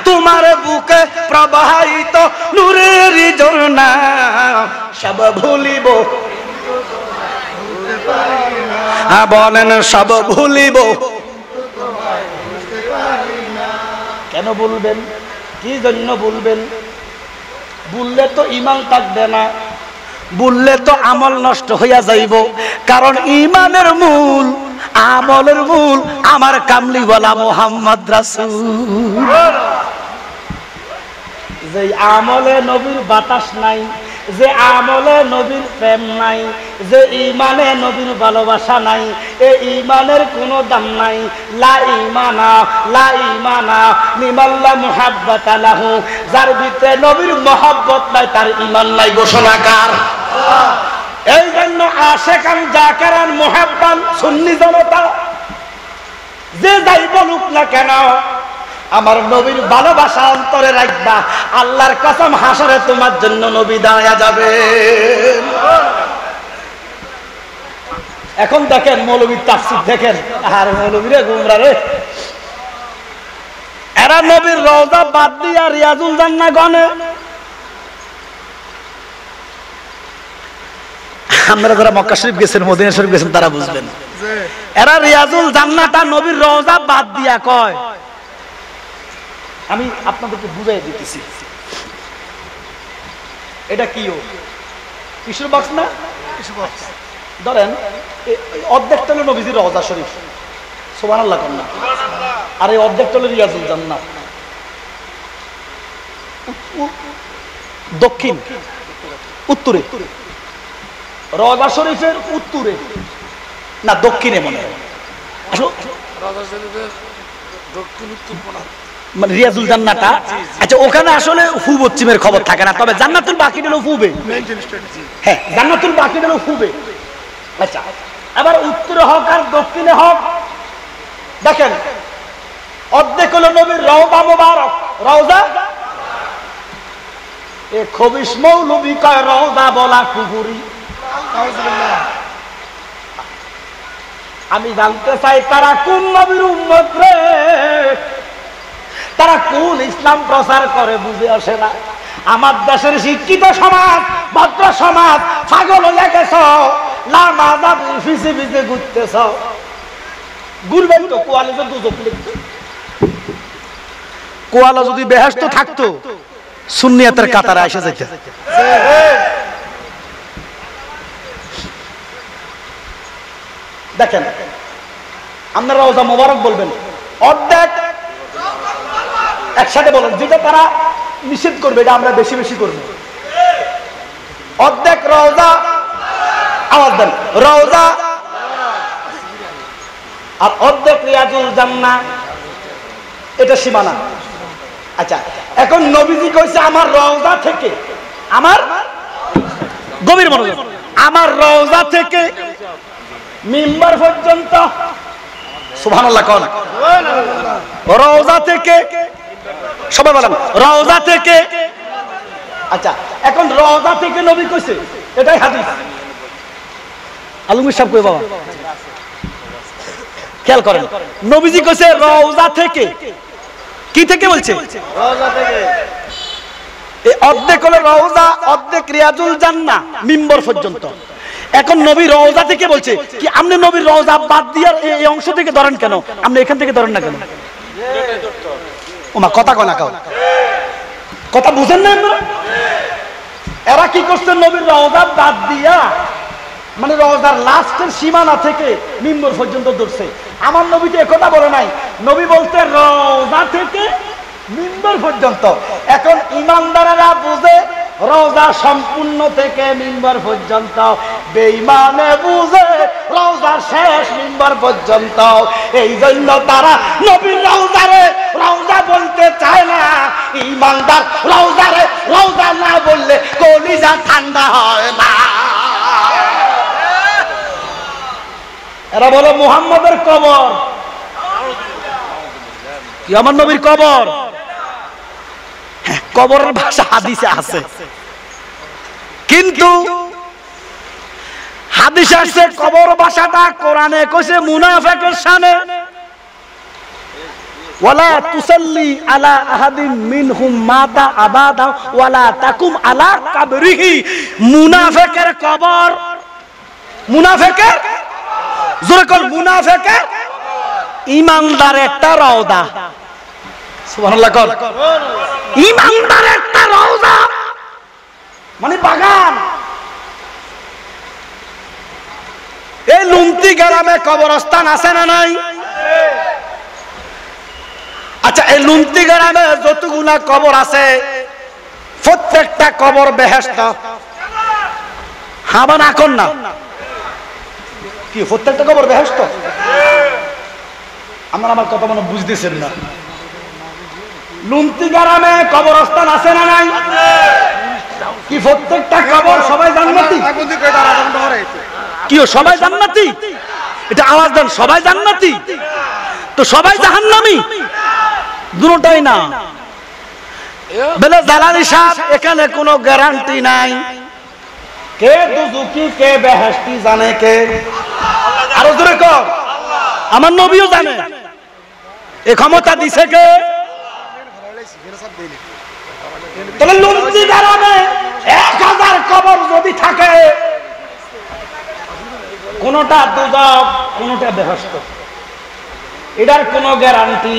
তোমার বুকে প্রবাহিত নূরের ঝর্ণা, সব ভুলিব বলেন, সব ভুলিব। কেন বলবেন? কি জন্য বলবেন? বললে তো ঈমান থাকবে না, বললে তো আমল নষ্ট হইয়া যাইব। কারণ ঈমানের মূল, আমলের মূল আমার কামলিওয়ালা মুহাম্মদ রাসূল। যে আমলে নবীর বাতাস নাই, যে আমলে নবীর প্রেম নাই, যে ঈমানে নবীর ভালোবাসা নাই, এই ঈমানের কোনো দাম নাই। লা ঈমানা লিমান লা মুহাব্বাতা লাহু। যার ভিতরে নবীর মহব্বত নাই তার ঈমান নাই। ঘোষণাকার। এই জন্য আশিকান জাকিরান মুহাব্বান সুন্নি জনতা যে যাই বলুক না কেন, আমার নবীর ভালোবাসা অন্তরে রাখবা। আল্লাহর কসম হাসরে তোমার জন্য নবী দাঁড়ায়া যাবে। এখন দেখেন মৌলবীর তাফসীর দেখেন, আর মৌলবীরে গুমরা রে, এরা নবীর রওজা বাদ দিয়া রিয়াজুল জান্নাহ গনে। আমরা যারা মক্কা শরীফ গেছেন, মদিনা শরীফ গেছেন, তারা বুঝবেন। এরা রিয়াজুল জান্নাহটা নবীর রওজা বাদ দিয়া কয়। আমি আপনাদেরকে বুঝাই দিতেছি। এটা কিও টিস্যুর বক্স না? Tissue box. ধরেন অর্ধেকটা হলো নবীজির রওজা শরীফ, সুবহানাল্লাহ কন্যা, আর এই অর্ধেকটা হলো রিয়াজুল জান্নাহ। দক্ষিণ উত্তরে, রওজা শরীফের উত্তরে না দক্ষিণে মনে হয়, মানে রিয়াজুল জান্নাহটা। আচ্ছা ওখানে আসলে পূব পশ্চিমের খবর থাকে না, তবে জান্নাতুল বাকি হলো পূবে। হ্যাঁ জান্নাতুল বাকি হলো পূবে। আচ্ছা এবার উত্তরে হোক আর দক্ষিণে হোক, দেখেন অর্ধেক হলো নবীর রওজা মুবারক, রওজা এ খবিশ মৌলবী কয় রওজা বলা কুফরি। আমি জানতে চাই তারা কোন নবীর উম্মত রে, তারা কোন ইসলাম প্রচার করে বুঝে আসে না। আমার দেশের শিক্ষিত সমাজ, ভদ্র সমাজ পাগল হয়ে গেছ, লামাজা ফিসে ফিসে ঘুরতেছ। ঘুরবেন তো কোয়ালে তো দুজক লিখতো, কোয়ালা যদি বেহেশত থাকতো সুন্নিয়াতের কাতারে এসে যেত। দেখেন আপনারা রওজা মোবারক বলবেন, অর্ধেক একসাথে বলেন, যেটা তারা নিষেধ করবে এটা আমরা বেশি বেশি করব। অর্ধেক রওজা, আওয়াজ দেন রওজা, আর অর্ধেক রিয়াজুল জান্নাহ, এটা সীমানা। আচ্ছা এখন নবীজি কইছে আমার রওজা থেকে, আমার গভীর মনোযোগ, আমার রওজা থেকে মিম্বার পর্যন্ত, সুবহানাল্লাহ কোন রওজা থেকে, সবাই বলেন রওজা থেকে। আচ্ছা এখন রওজা থেকে নবী কইছে, এটাই হাদিস। আলমগীর সাহেব কই বাবা খেয়াল করেন, নবীজি কইছে রওজা থেকে, কি থেকে বলছে? রওজা থেকে। এই অর্ধেক হলো রওজা, অর্ধেক রিয়াজুল জান্নাহ মিম্বর পর্যন্ত। এখন নবী রওজা থেকে বলছে কি, আপনি নবীর রওজা বাদ দিয়ে এই অংশ থেকে ধরেন কেন, আপনি এখান থেকে ধরেন না কেন? ওমা কথা কয় না, কথা বুঝেন না? এরা কি করছে, নবীর রওজা বাদ দিয়া মানে রওজার লাস্টের সীমানা থেকে মিম্বর পর্যন্ত ধরছে। আমার নবী তো একথা বলে নাই, নবী বলতে রওজা থেকে মিম্বর পর্যন্ত। এখন ইমানদারেরা বুঝে রওজা সম্পূর্ণ থেকে মিম্বর পর্যন্ত, বেঈমানে বুঝে রওজা শেষ মিম্বর পর্যন্ত। এই জন্য তারা নবীর রওজারে রওজা বলতে চায় না। ইমানদার রওজারে রওজা না বললে কলিজা ঠান্ডা হয় না। এরা বলে মুহাম্মাদের কবর, কি আমার নবীর কবর? কবরের ভাষা হাদিসে আছে, কিন্তু হাদিসে আছে কবর ভাষাটা কোরআনে কইছে মুনাফিকের শানে, ওয়ালা তুসাল্লি আলা আহাদিন মিনহুম মাতা আবাদা ওয়ালা তাকুম আলা কাবরিহি। মুনাফিকের কবর, মুনাফিকের জোরে কর, মুনাফিকের ইমানদার একটা রওজা, সুবহানাল্লাহ কর, ইমানদার একটা রওজা মানে বাগান। এই লুমতি গ্রামে কবরস্থান আছে না নাই? আচ্ছা এই লুমতি গ্রামে যতগুলা কবর আছে প্রত্যেকটা কবর বেহেশত, হাবা না কর না কি? প্রত্যেকটা কবর বেহেশত? আপনারা আমার কথা মনে বুঝতেছেন না। লুমতি গ্রামে কবরস্থান আছে না নাই? কি প্রত্যেকটা কবর সবাই জান্নাতি? কি সবাই জান্নাতি? এটা আওয়াজ দেন, সবাই জান্নাতি? তো সবাই জাহান্নামী? দুটোটাই না। বলে জালালি সাহেব এখানে কোনো গ্যারান্টি নাই, কে দুজুকি কে বেহেশতি জানে কে? আরো জোরে কর, আমার নবীও জানে। এই ক্ষমতা দিছে কে? তাহলে লুমতি গ্রামে 1000 কবর যদি থাকে, কোনটা দুজক কোনটা বেহেশত, এটার কোনো গ্যারান্টি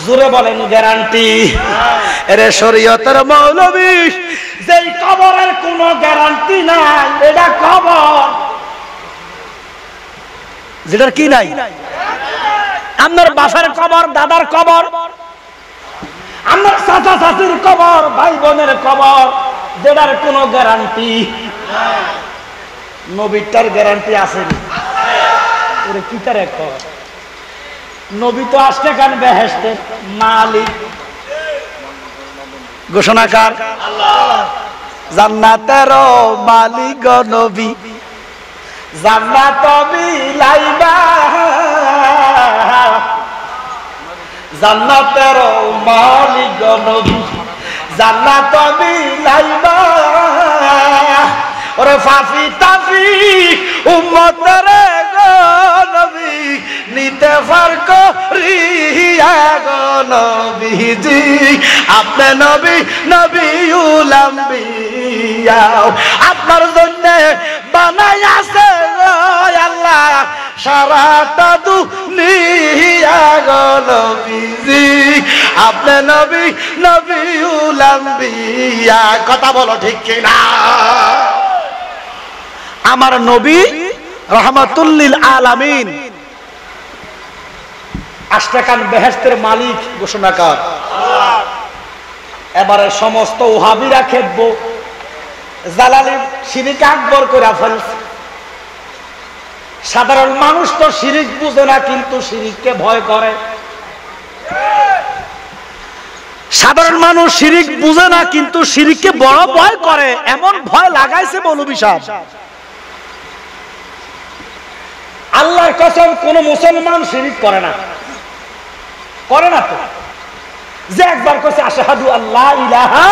জোরে বলেন গ্যারান্টি। এরে শরীয়তের মৌলবী যেই কবরের কোনো গ্যারান্টি নাই, এটা কবর যেটার কি নাই। আপনার বাসার কবর, দাদার কবর, আমার চাচা চাচির কবর, ভাই বোনের কবর, যেটার কোনো গ্যারান্টি। নবীটার গ্যারান্টি আছে ওরে কি তার এক নবী তো আসতে কান বেহেশতের মালিক, ঘোষণাকার জান্নাতের মালিক নবী, জান্নাত বিলাইবা, জান্নাতের মালিক নবী, জান্নাত বিলাইবা। ওরে ফাফি তাফি উম্মতের গো নবী, নিতে পার করিয়া গো নবীজি, আপনি নবী নবীউল আম্বিয়া, আপনার জন্য বানাই আছে গো আল্লাহ সারাটা দুনিয়া গো নবীজি, আপনি নবী নবীউল আম্বিয়া। কথা বলো ঠিক কিনা? আমার নবী রাহমাতুল লিল আলামিন, আশরাকান বেহেশতের মালিক, ঘোষণাকার। এবারে সমস্ত ওহাবিরা খেদব, জালালি শিরিক আকবর করে ফেলছে। সাধারণ মানুষ তো শিরিক বুঝে না, কিন্তু শিরিককে ভয় করে। সাধারণ মানুষ শিরিক বুঝে না, কিন্তু শিরিককে বড় ভয় করে। এমন ভয় লাগাইছে মৌলভী সাহেব, আল্লাহর কসম কোন মুসলমান শিরিক করে না, করে না তো। যে একবার কইছে আশহাদু আল্লাহ ইলাহা,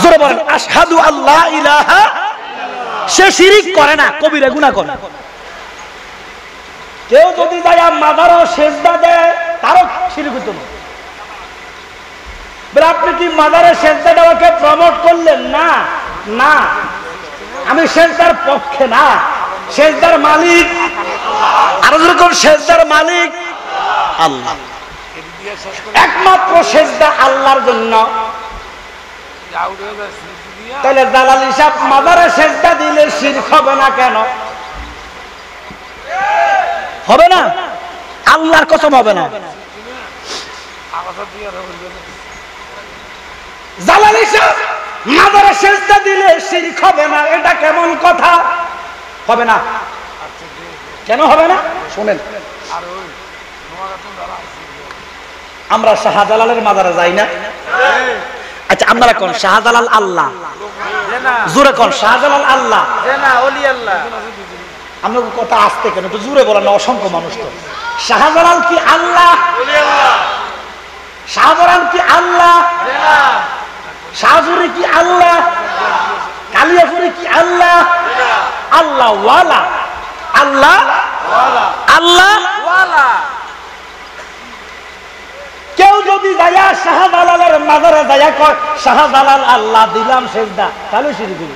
জোরে বলেন আশহাদু আল্লাহ ইলাহা, সে শিরিক করে না, কবিরা গুনাহ করে। কেউ যদি যায় মাজারও সেজদা দেয়, তারও শিরিক হইতো না। বলে আপনি কি মাজারে সেজদা দেওয়াকে প্রমোট করলেন? না না, আমি সেজদার পক্ষে না। সেজদার মালিক, আরো যেরকম সেজদার মালিক আল্লাহ, একমাত্র সেজদা আল্লাহর জন্য। তাহলে জালালি সাহেব মাজারে সেজদা দিলে শিরক হবে না কেন? হবে না, আল্লাহর কসম হবে না। জালালি সাহেব মাজারে সেজদা দিলে শিরক হবে না, এটা কেমন কথা? হবে না। কেন হবে না শুনেন। আমরা শাহজালালের মাজারে যাই না? আচ্ছা আপনারা কোন শাহজালাল আল্লাহ? জোরে কোন শাহজালাল আল্লাহ? আপনার কথা আসতে কেন একটু জোরে বলেন না, অসংখ্য মানুষ তো। শাহজালাল কি আল্লাহ? শাহজালাল কি আল্লাহ? শাহজুরি কি আল্লাহ? কালিয়াপুরি কি আল্লাহ? আল্লাহ ওয়ালা, আল্লাহ আল্লাহ ওয়ালা। কেউ যদি যায়া শাহজালালের মাজারে যায়া কয় শাহজালাল আল্লাহ দিলাম সেজদা, তাহলে শিরক হইল।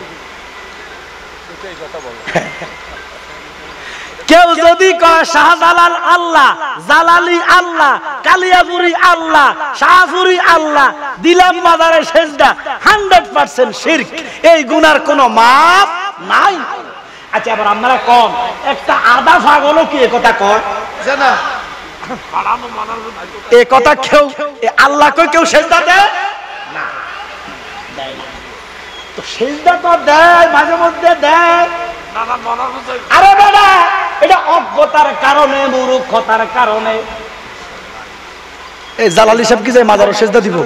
কেউ যদি কয় শাহজালাল আল্লাহ, জালালি আল্লাহ, কালিয়াপুরি আল্লাহ, শাহপুরি আল্লাহ দিলাম মাজারে সেজদা, 100% শিরক। এই গুনার কোনো মাপ নাই। আচ্ছা আবার আপনারা কম, একটা আদা পাগলও কি একথা কয়? জানা এ কথা কেউ আল্লাহ কই কেউ সেজদা দেয় না? তো সেজদা তো দেয়, মাঝে মধ্যে দেয়। আরে দাদা, এটা অজ্ঞতার কারণে, মূর্খতার কারণে। এই জালালি সাহেব কি যায় মাজারে সেজদা দিব?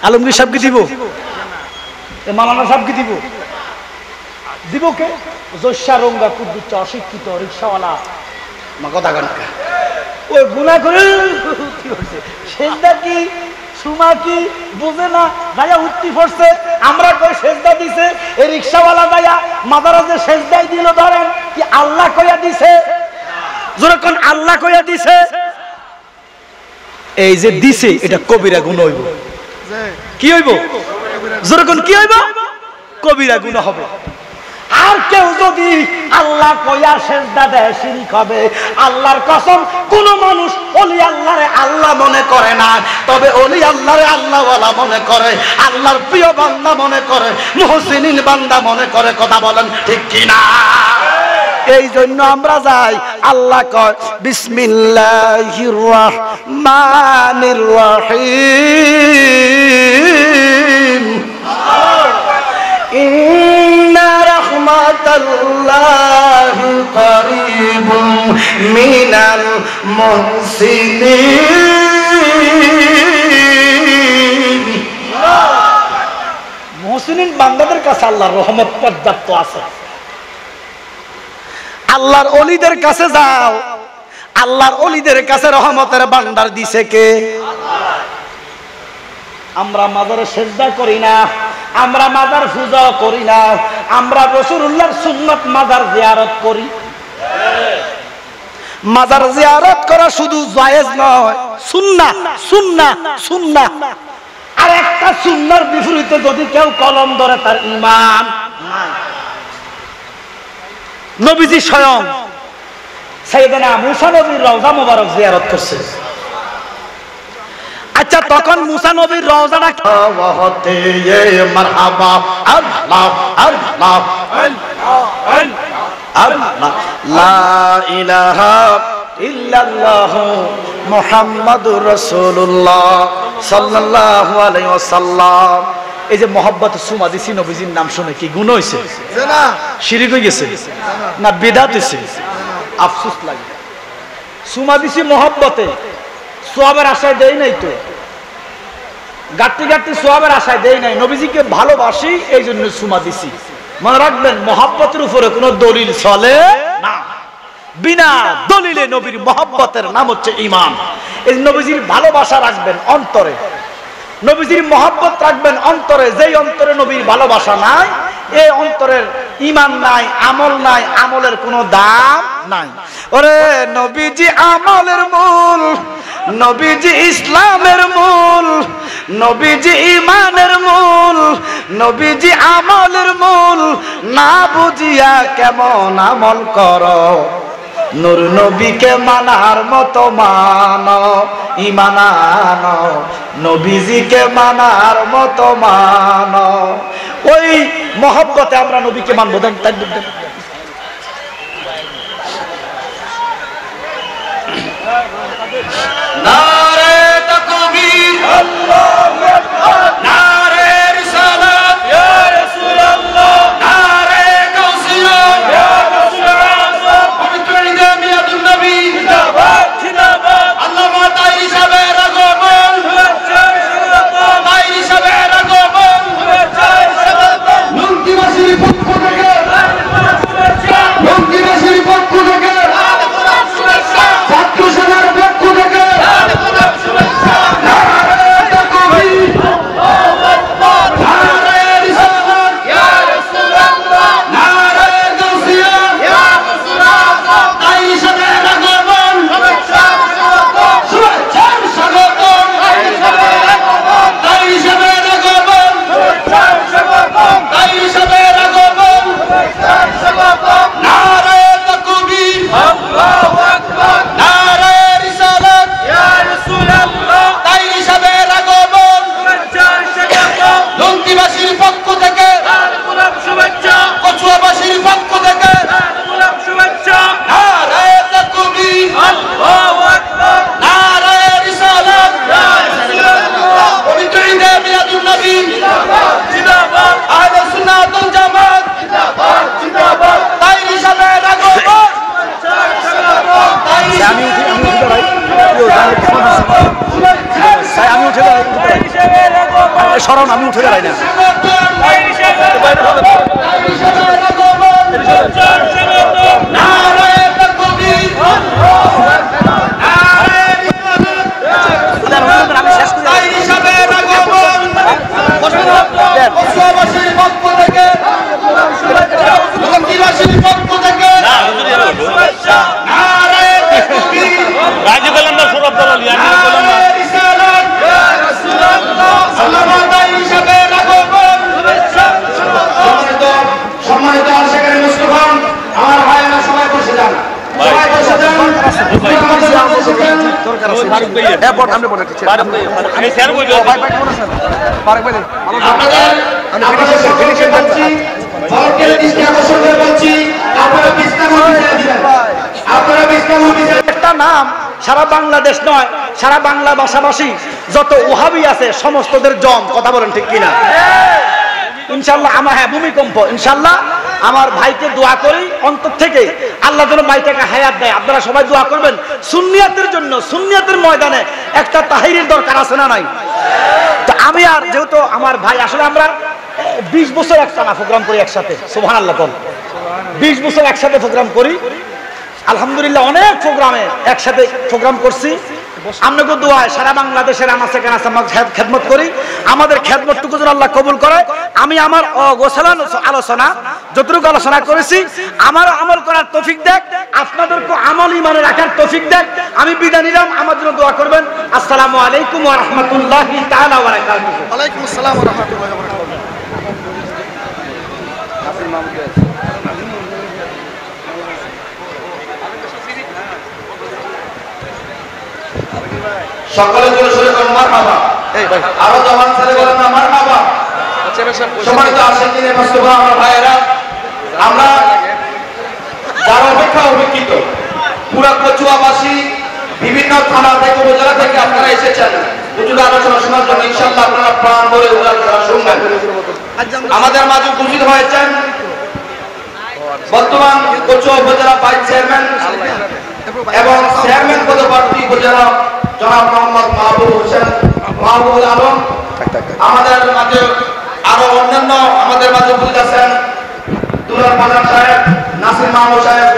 আলমগীর সাহেব কি দিব? মাওলানা সাহেব কি দিব? দিব কে? জস্যা রঙ্গা কুদ্দুচ্চা অশিক্ষিত রিক্সাওয়ালা কথা গানকা ওই গুনাহ করে কি হচ্ছে? সেজদা কি সুমা কি বুঝে না, ভাইয়া উঠতি পড়ছে। আমরা কই সেজদা দিছে, এই রিক্সাওয়ালা ভাইয়া মাদারা যে সেজদাই দিল, ধরেন কি আল্লাহ কইয়া দিছে? জোরে কোন আল্লাহ কইয়া দিছে? এই যে দিছে এটা কবিরা গুনাহ হইব। কি হইব? জোরে কোন কি হইব? কবিরা গুনাহ হবে। আর কেউ যদি আল্লাহ কইয়া সেজদা দেয় শিরক হবে। আল্লাহর কসম, কোন মানুষ ওলি আল্লাহরে আল্লাহ মনে করে না, তবে ওলি আল্লাহরে আল্লাহওয়ালা মনে করে, আল্লাহর প্রিয় বান্দা মনে করে, মুহসিনিন বান্দা মনে করে। কথা বলেন ঠিক কিনা? এই জন্য আমরা যাই, আল্লাহ কয় বিসমিল্লাহির রহমানির রহিম, ইন্না রাহমাতাল্লাহি করিবুম মিনাল মুহসিনিন। মুহসিনিন বান্দাদের কাছে আল্লাহর রহমত পর্যাপ্ত আছে। আল্লাহর ওলিদের কাছে যাও, আল্লাহর ওলিদের কাছে রহমতের ভান্ডার দিছে কে? আমরা মাজারে সেজদা করি না, আমরা মাজার পূজা করি না, আমরা রাসূলুল্লাহর সুন্নাত মাজার জিয়ারত করি। মাজার জিয়ারত করা শুধু জায়েজ নয়, সুন্নাহ সুন্নাহ সুন্নাহ। আর একটা সুন্নাহর বিপরীতে যদি কেউ কলম ধরে তার ঈমান নাই। নবীজি স্বয়ং সাইয়েদনা মুসা নবীর রওজা মোবারক জিয়ারত করছে। আচ্ছা, তখন মুসা নবীর রওজাটা ওয়াহতে মারহাবা আল্লাহ আল্লাহ আল্লাহ লা ইলাহা ইল্লাল্লাহ মুহাম্মাদুর রাসূলুল্লাহ সাল্লাল্লাহু আলাইহি ওয়াসাল্লাম। এই যে মোহাব্বত সুমা দিছি নবীজির নাম শুনে কি গুনাহ হইছে? না। শিরক হয়ে গেছে না বিদআত হইছে? আফসোস লাগে। সুমা দিছি মোহাব্বতে, সওয়াবের আশায় দেই নাই তো, গাট্টি গাট্টি সওয়াবের আশায় দেই নাই, নবীজিকে ভালোবাসি এই জন্য সুমা দিছি। মনে রাখবেন, মোহাব্বতের উপরে কোনো দলিল চলে না। বিনা দলিলে নবীর মোহাব্বতের নাম হচ্ছে ঈমান। এই নবীজির ভালোবাসা রাখবেন অন্তরে, নবীজির মোহাব্বত রাখবেন অন্তরে। যেই অন্তরে নবীর ভালোবাসা নাই, এই অন্তরের ঈমান নাই, আমল নাই, আমলের কোনো দাম নাই। ওরে নবীজি আমলের মূল, নবীজি ইসলামের মূল, নবীজি ঈমানের মূল, নবীজি আমলের মূল। না বুঝিয়া কেমন আমল করো, নূর নবীকে মানার মতো মানো, ঈমান আনো, নবীজিকে মানার মতো মানো। ওই মহব্বতে আমরা নবীকে মানবো। দেন নারে তাকবীর, আল্লাহু আকবার, নারে রিসালাত ইয়া রাসূলুল্লাহ, নারে গাউসিয়া ইয়া রাসূলুল্লাহ, পবিত্র ঈদে মিলাদুন নবী জিন্দাবাদ জিন্দাবাদ। আল্লামা তাইরি সাহেবের আগমন, তাইরি সাহেবের আগমন, লুঙ্গিবাসীর পক্ষ থেকে, লুঙ্গিবাসীর পক্ষ থেকে, ছাত্র সেনার পক্ষ থেকে সরণ আমি উঠে দাঁড়াই না। সম্মানিত একটা নাম সারা বাংলাদেশ নয়, সারা বাংলা ভাষাভাষী যত ওহাবি আছে সমস্তদের জম। কথা বলেন ঠিক কিনা? ইনশাল্লাহ আমার ভূমিকম্প। ইনশাল্লাহ আমার ভাইকে দোয়া করি অন্তর থেকে, আল্লাহ যেন ভাইটাকে হায়াত দেয়। আপনারা সবাই দোয়া করবেন সুন্নিয়াতের জন্য। সুন্নিয়াতের ময়দানে একটা তাহিরের দরকার আছে না নাই? তো আমি আর যেহেতু আমার ভাই, আসলে আমরা 20 বছর একসাথে প্রোগ্রাম করি একসাথে। সুবহানাল্লাহ, 20 বছর একসাথে প্রোগ্রাম করি। আলহামদুলিল্লাহ অনেক প্রোগ্রামে একসাথে প্রোগ্রাম করছি। আপনাকে দোয়ায় সারা বাংলাদেশের আনাচে কানাচে আমরা খেদমত করি। আমাদের খেদমতটুকু যেন আল্লাহ কবুল করে। আমি আমার অগোছালো আলোচনা যতটুকু আলোচনা করেছি আমার আমল করার তৌফিক দেখ, আপনাদেরকে আমল ইমানে রাখার তৌফিক দেখ। আমি বিদায় নিলাম, আমার জন্য দোয়া করবেন। আসসালামু আলাইকুম ওয়া রাহমাতুল্লাহি তাআলা ওয়া বারাকাতুহু। ওয়ালাইকুম আসসালাম ওয়া রাহমাতুল্লাহি ওয়া বারাকাতুহু। সকলের জন্য শুরু করুন মারহাবা। আরো জওয়ান ছেলে বলেন না মারহাবা। সম্মানিত আশিকিনে মুস্তাফা আমার ভাইয়েরা, আমরা যারা অপেক্ষিত পুরা কচুয়াবাসী বিভিন্ন থানা থেকে উপজেলা থেকে আপনারা এসেছেন হুজুর আলোচনা শোনার জন্য। ইনশাআল্লাহ আপনারা প্রাণ ভরে আলোচনা শুনবেন। আমাদের মাঝে উপস্থিত হয়েছেন বর্তমান কচুয়া উপজেলা ভাইস চেয়ারম্যান এবং চেয়ারম্যান পদপ্রার্থী উপজেলা জনাব মোহাম্মদ মাহবুবুল আলম। আমাদের মাঝে আরো অন্যান্য আমাদের মাঝে উপস্থিত আছেন দুলাল প্রধান সাহেব, নাসির মাহমুদ সাহেব,